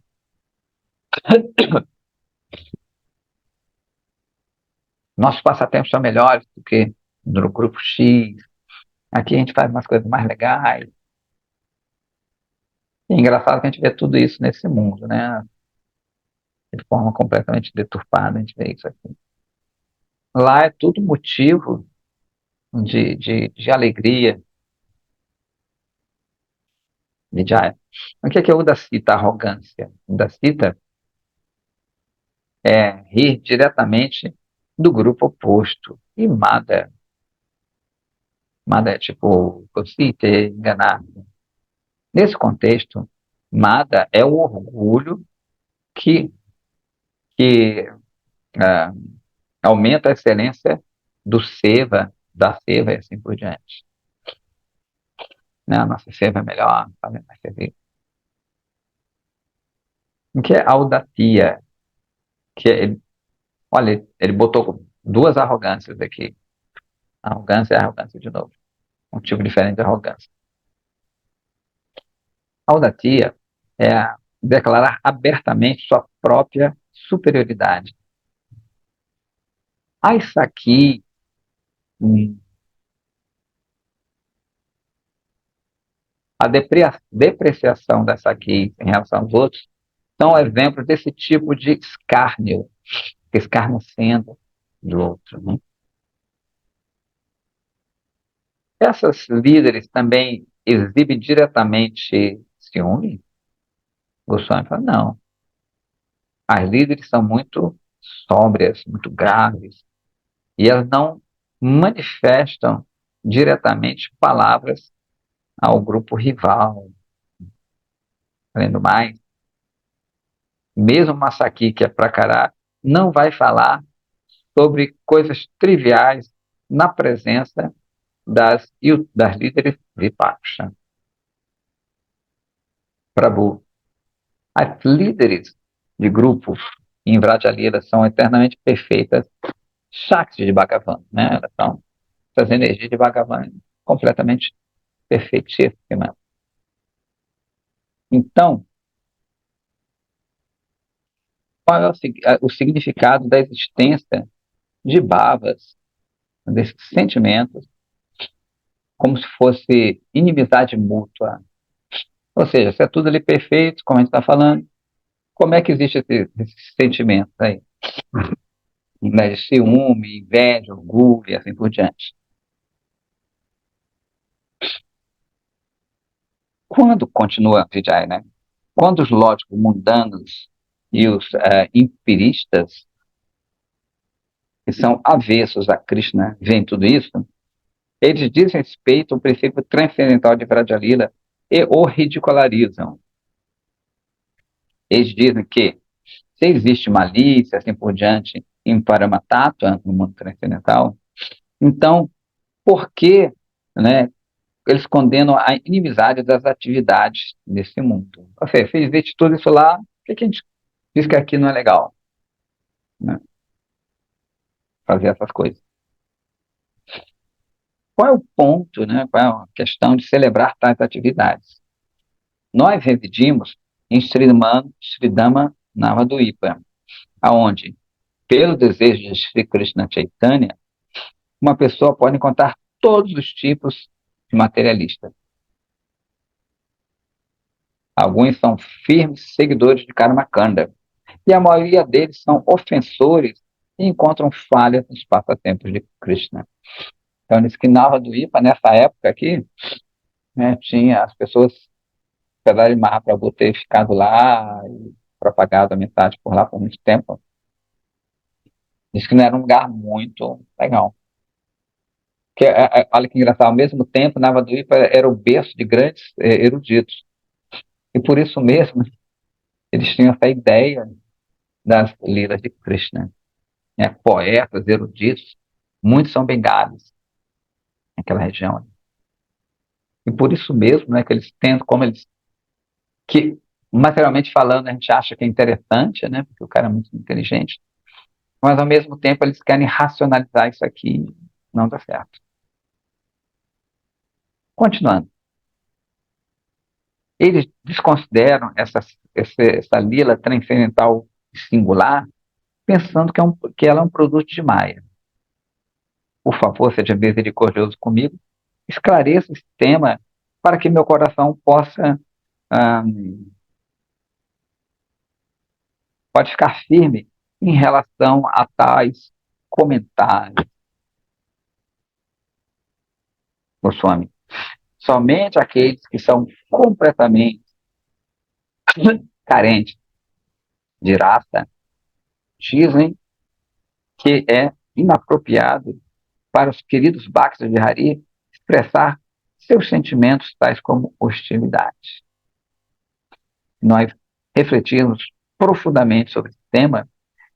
nossos passatempos são melhores do que no grupo X. Aqui a gente faz umas coisas mais legais. E é engraçado que a gente vê tudo isso nesse mundo, né? De forma completamente deturpada, a gente vê isso aqui. Lá é tudo motivo de alegria, de O que é Udacita, arrogância? Udacita é rir diretamente do grupo oposto. E Mada é tipo, concite, enganar. Nesse contexto, Mada é o orgulho que, que ah, aumenta a excelência do Seva, da Seva e assim por diante. Né? A nossa Seva é melhor, sabe? Mais serviço. O que é audacia? Que é, olha, ele botou duas arrogâncias aqui. Arrogância é arrogância de novo. Um tipo diferente de arrogância. Audacia é declarar abertamente sua própria superioridade. Ah, isso aqui, hum, a depreciação dessa aqui em relação aos outros, são exemplos desse tipo de escárnio, escarnecendo do outro. Né? Essas líderes também exibem diretamente ciúme? Goswami fala, não. As líderes são muito sóbrias, muito graves, e elas não manifestam diretamente palavras ao grupo rival. Além do mais, mesmo Masaki, que é Prakará, não vai falar sobre coisas triviais na presença das líderes Vipaksha. Prabhu, as líderes de grupo em Vrajalila são eternamente perfeitas Shakti de Bhagavan, né? Elas são essas energias de Bhagavan completamente perfeitíssimas. Então, qual é o significado da existência de bhavas, desses sentimentos, como se fosse inimizade mútua? Ou seja, se é tudo ali perfeito, como a gente está falando, como é que existe esses sentimentos aí? Né, de ciúme, inveja, orgulho e assim por diante. Quando continua Vijay, né? Quando os lógicos mundanos e os empiristas, que são avessos a Krishna, veem tudo isso, eles desrespeitam o princípio transcendental de Vrajalila e o ridicularizam. Eles dizem que se existe malícia, assim por diante, em Paramatattva, no mundo transcendental, então, por que, né, eles condenam a inimizade das atividades desse mundo? Ou seja, se existe tudo isso lá, por que a gente diz que aqui não é legal, né, fazer essas coisas? Qual é o ponto, né, qual é a questão de celebrar tais atividades? Nós residimos em Sridama Navaduipa, aonde, pelo desejo de Sri Krishna Chaitanya, uma pessoa pode encontrar todos os tipos de materialistas. Alguns são firmes seguidores de Karmakanda, e a maioria deles são ofensores e encontram falhas nos passatempos de Krishna. Então, diz que Navaduipa, nessa época aqui, né, tinha as pessoas, apesar de Mahaprabhu ter ficado lá e propagado a mensagem por lá por muito tempo, diz que não era um lugar muito legal. Que, olha que engraçado, ao mesmo tempo, Navaduipa era o berço de grandes eruditos. E por isso mesmo, eles tinham essa ideia das lilas de Krishna. Né? Poetas, eruditos, muitos são bengalis naquela região. E por isso mesmo, né, que eles tentam, como eles, que materialmente falando a gente acha que é interessante, né, porque o cara é muito inteligente, mas ao mesmo tempo eles querem racionalizar isso aqui, não dá certo. Continuando, eles desconsideram essa lila transcendental singular, pensando que ela é um produto de Maia. Por favor, seja misericordioso comigo, esclareça esse tema para que meu coração possa ah, pode ficar firme em relação a tais comentários, Goswami. Somente aqueles que são completamente carente de raça, dizem que é inapropriado para os queridos Bhaktas de Hari expressar seus sentimentos, tais como hostilidade. Nós refletirmos profundamente sobre esse tema,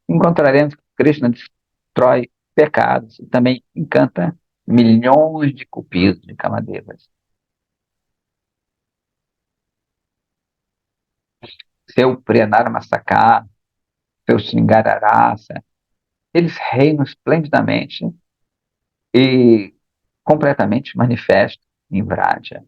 encontraremos que Krishna destrói pecados e também encanta milhões de cupidos, de kamadevas. Seu Priyanarmasaka, seu Sringararasa, eles reinam esplendidamente e completamente manifestam em Vraja.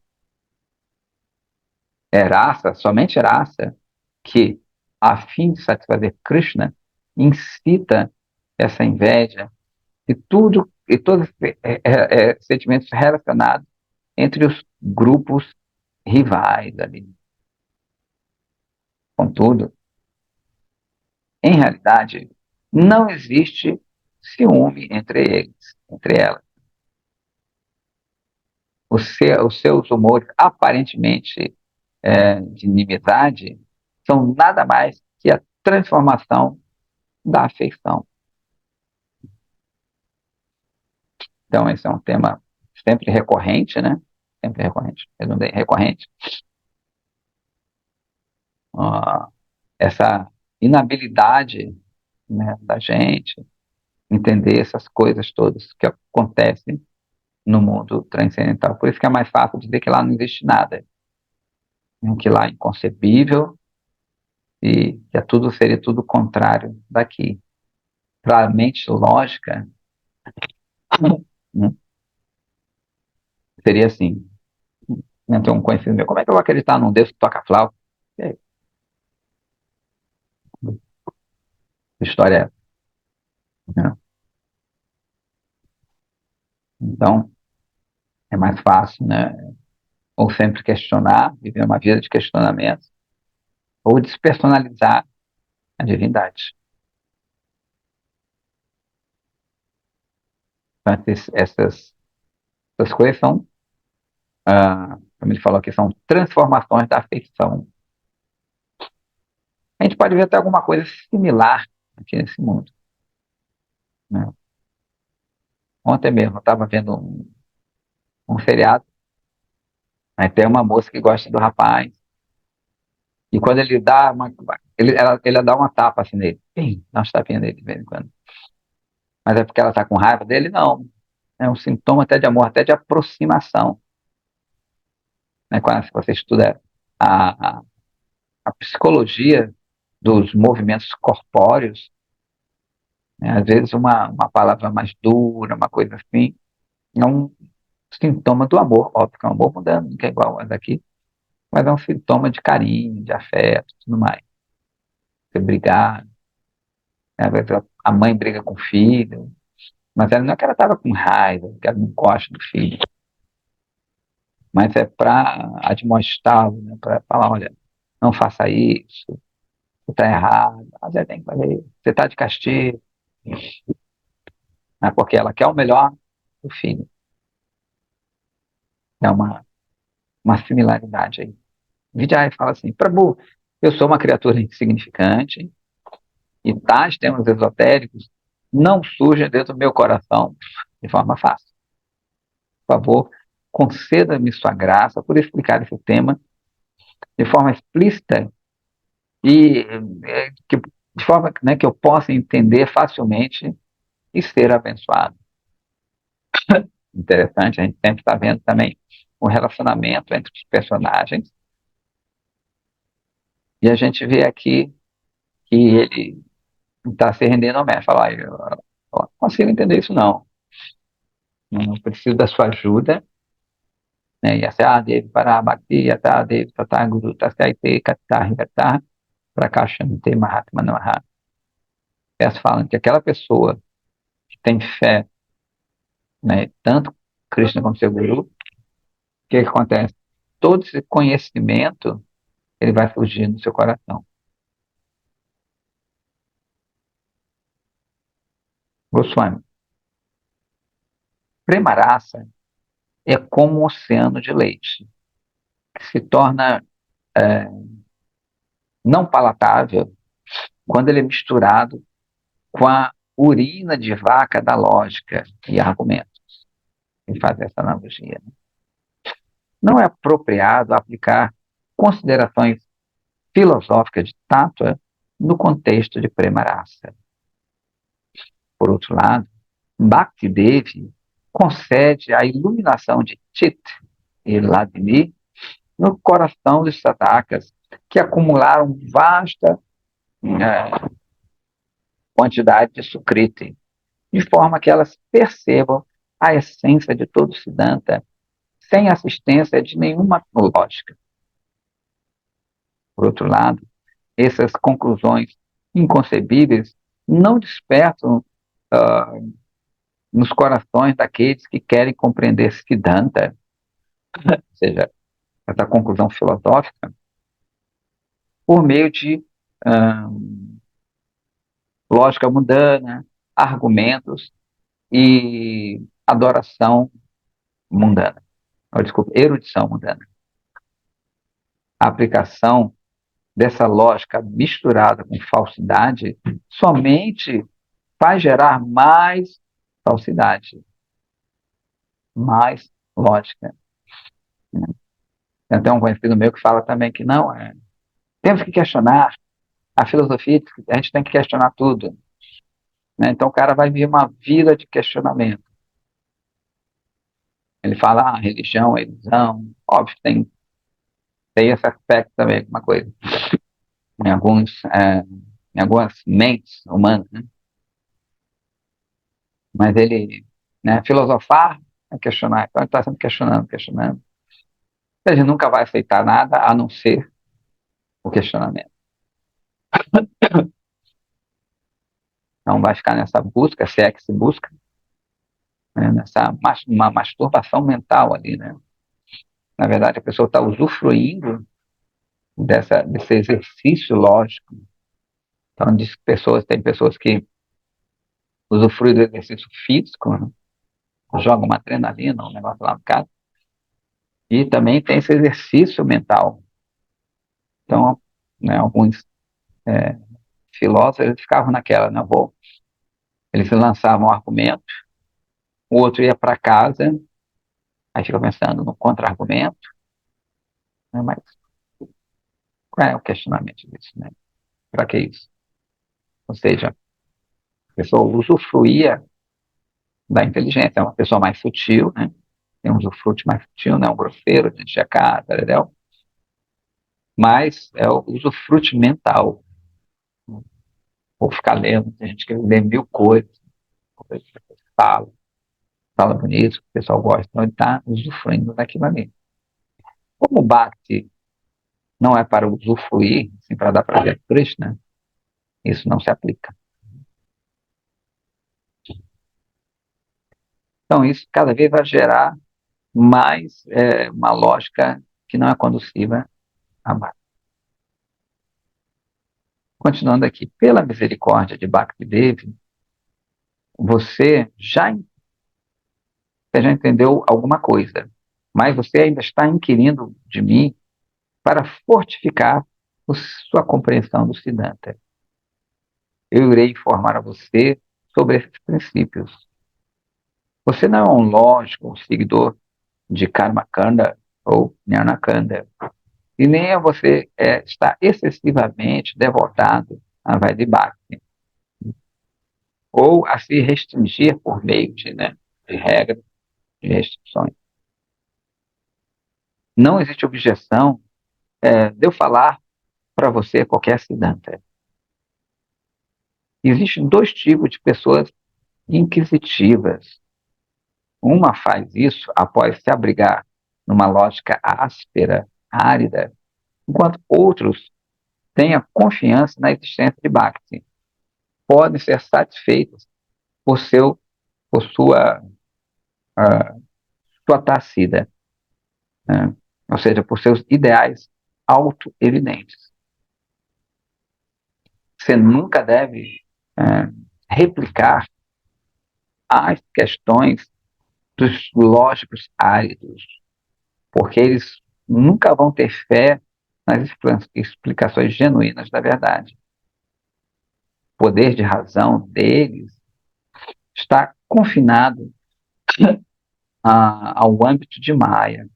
É raça, somente raça, que, a fim de satisfazer Krishna, incita essa inveja e todos os sentimentos relacionados entre os grupos rivais ali. Contudo, em realidade, não existe ciúme entre eles, entre elas. Os seus humores aparentemente de inimizade são nada mais que a transformação da afeição. Então, esse é um tema sempre recorrente, né? Sempre recorrente, redundei, recorrente. Ah, essa inabilidade, né, da gente entender essas coisas todas que acontecem no mundo transcendental. Por isso que é mais fácil dizer que lá não existe nada, né? Que lá é inconcebível e que seria tudo contrário daqui. Para a mente lógica, né, seria assim, né, tem um conhecido meu, como é que eu vou acreditar num Deus que toca flauta? Que história é essa? Né? Então, é mais fácil, né? Ou sempre questionar, viver uma vida de questionamento, ou despersonalizar a divindade. Então, essas coisas são, como ele falou aqui, são transformações da afeição. A gente pode ver até alguma coisa similar aqui nesse mundo. Né? Ontem mesmo eu estava vendo um seriado, aí tem uma moça que gosta do rapaz, e quando ele dá ela dá uma tapa assim nele. Sim, dá uma tapinha nele de vez em quando. Mas é porque ela está com raiva dele? Não. É um sintoma até de amor, até de aproximação. Né? Quando você estuda a, a, a psicologia dos movimentos corpóreos, né? Às vezes uma palavra mais dura, uma coisa assim, é um sintoma do amor, óbvio que é um amor mudando, não é igual a daqui, mas é um sintoma de carinho, de afeto, tudo mais. Você brigar, né? Às vezes a mãe briga com o filho, mas ela não é que ela estava com raiva, que ela não gosta do filho, mas é para admoestá-lo, né? Para falar, olha, não faça isso, você está errado, você tem que fazer isso, você está de castigo, né? Porque ela quer o melhor do filho. É uma similaridade aí. Vijay fala assim, Prabhu, eu sou uma criatura insignificante e tais temas esotéricos não surgem dentro do meu coração de forma fácil. Por favor, conceda-me sua graça por explicar esse tema de forma explícita e de forma, né, que eu possa entender facilmente e ser abençoado. Interessante, a gente sempre está vendo também o relacionamento entre os personagens e a gente vê aqui que ele está se rendendo ao mestre. Fala, eu não consigo entender isso não. Eu preciso da sua ajuda, né? Yasadev Parabhakti Yatadev Tataguru Tasaite Katahikata Prakashante Mahatma Namaha. Peço falando que aquela pessoa que tem fé, né, tanto Krishna como seu guru, o que acontece? Todo esse conhecimento ele vai fugir do seu coração. Goswami, Premarasa é como um oceano de leite, que se torna não palatável quando ele é misturado com a urina de vaca da lógica e argumentos. E fazer essa analogia. Não é apropriado aplicar considerações filosóficas de Tattva no contexto de Premarasa. Por outro lado, Bhaktidevi concede a iluminação de Chit e Ladini no coração dos sadhakas que acumularam vasta quantidade de Sukriti, de forma que elas percebam a essência de todo Siddhanta sem assistência de nenhuma lógica. Por outro lado, essas conclusões inconcebíveis não despertam nos corações daqueles que querem compreender Siddhanta, ou seja, essa conclusão filosófica, por meio de lógica mundana, argumentos e adoração mundana, ou, desculpa, erudição mundana. A aplicação dessa lógica misturada com falsidade somente faz gerar mais falsidade, mais lógica. Tem até um conhecido meu que fala também que não, temos que questionar a filosofia, a gente tem que questionar tudo. Né? Então o cara vai viver uma vida de questionamento. Ele fala, religião é ilusão, óbvio que tem esse aspecto também, alguma coisa. Em, em algumas mentes humanas, né? Mas ele, né, filosofar é questionar, então ele está sempre questionando. A gente nunca vai aceitar nada a não ser o questionamento. Então vai ficar nessa busca, se é que se busca, né, nessa uma masturbação mental ali, né? Na verdade, a pessoa está usufruindo desse exercício lógico. Então, tem pessoas que usufruem do exercício físico, né? Jogam uma adrenalina, um negócio lá no caso, e também tem esse exercício mental. Então, né, alguns filósofos eles ficavam naquela, né, eles lançavam um argumento, o outro ia para casa, aí fica pensando no contra-argumento, né, mas qual é o questionamento disso, né? Para que isso? Ou seja, a pessoa usufruía da inteligência, é uma pessoa mais sutil, né? Tem um usufruto mais sutil, né? Um grosseiro, de checar, entendeu? Mas é o usufruto mental. Ou ficar lendo, tem gente que lê mil coisas, fala, fala bonito, o pessoal gosta, então ele está usufruindo daquilo ali. Como o Bhakti não é para usufruir, assim, para dar prazer a Krishna, isso não se aplica. Então, isso cada vez vai gerar mais uma lógica que não é conduciva a Bhakti. Continuando aqui, pela misericórdia de Bhakti Devi, você já entendeu alguma coisa, mas você ainda está inquirindo de mim para fortificar sua compreensão do Siddhanta. Eu irei informar a você sobre esses princípios. Você não é um lógico, um seguidor de Karmakanda ou Jnanakanda, e nem você está excessivamente devotado a Vaidhi-Bhakti, ou a se restringir por meio de regras, de restrições. Não existe objeção de eu falar para você qualquer Siddhanta. Existem dois tipos de pessoas inquisitivas. Uma faz isso após se abrigar numa lógica áspera, árida, enquanto outros têm a confiança na existência de Bhakti. Podem ser satisfeitos por, por sua tacida, né? Ou seja, por seus ideais auto-evidentes. Você nunca deve replicar as questões dos lógicos áridos, porque eles nunca vão ter fé nas explicações genuínas da verdade. O poder de razão deles está confinado ao âmbito de Maya.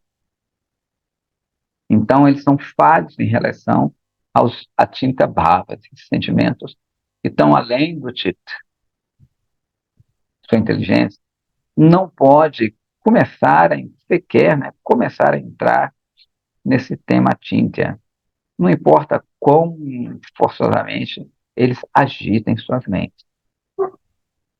Então, eles são falhos em relação aos atinta bhavas, sentimentos que estão além do Chitta. Sua inteligência não pode começar sequer, né, começar a entrar nesse tema Tintya. Não importa quão forçosamente eles agitem suas mentes.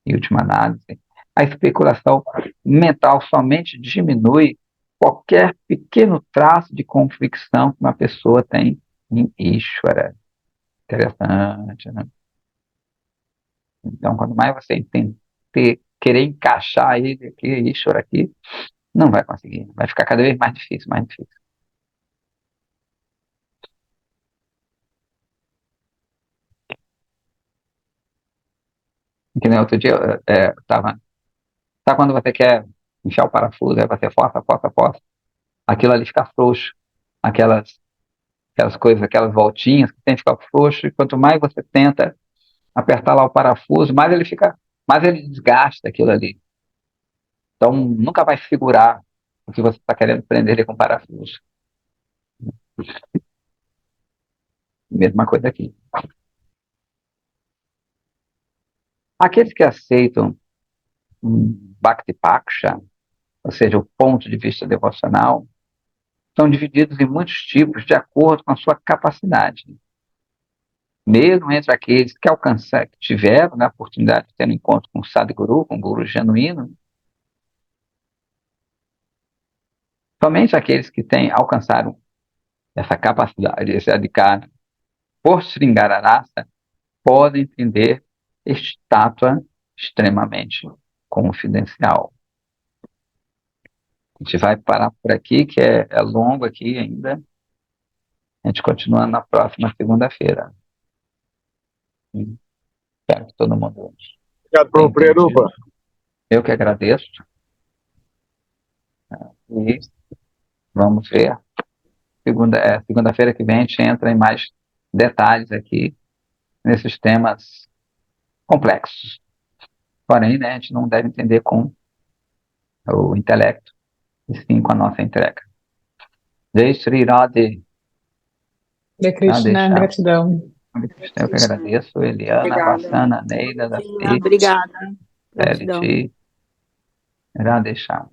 Em última análise, a especulação mental somente diminui qualquer pequeno traço de convicção que uma pessoa tem em Ishvara. Interessante, né? Então, quanto mais você querer encaixar ele aqui, Ishvara aqui, não vai conseguir. Vai ficar cada vez mais difícil, mais difícil. Que nem outro dia, sabe quando você quer enfiar o parafuso, aí você força, força, força, aquilo ali fica frouxo, aquelas, aquelas coisas, aquelas voltinhas que tem que ficar frouxo, e quanto mais você tenta apertar lá o parafuso, mais ele desgasta aquilo ali. Então nunca vai segurar o que você está querendo prender ele com parafuso. Mesma coisa aqui. Aqueles que aceitam Bhakti Paksha, ou seja, o ponto de vista devocional, são divididos em muitos tipos de acordo com a sua capacidade. Mesmo entre aqueles que alcançaram, que tiveram, né, a oportunidade de ter um encontro com o Sadhguru, com um guru genuíno, somente aqueles que alcançaram essa capacidade, esse adhikara, por Sringararasa, podem entender este tattva extremamente confidencial. A gente vai parar por aqui, que é longo aqui ainda. A gente continua na próxima segunda-feira. Espero que todo mundo Obrigado, tenha entendido. Prabhupada. Eu que agradeço. E vamos ver. Segunda-feira que vem a gente entra em mais detalhes aqui nesses temas complexos. Porém, né, a gente não deve entender com o intelecto, e sim com a nossa entrega. Jai Shri Radhe. Hare Radhe Krishna, Shyam. gratidão. Eu que agradeço. Eliana, Obrigada. Vassana, Neida, Sim, Daci, obrigada. Gratidão. Elite, Radhe Shyam.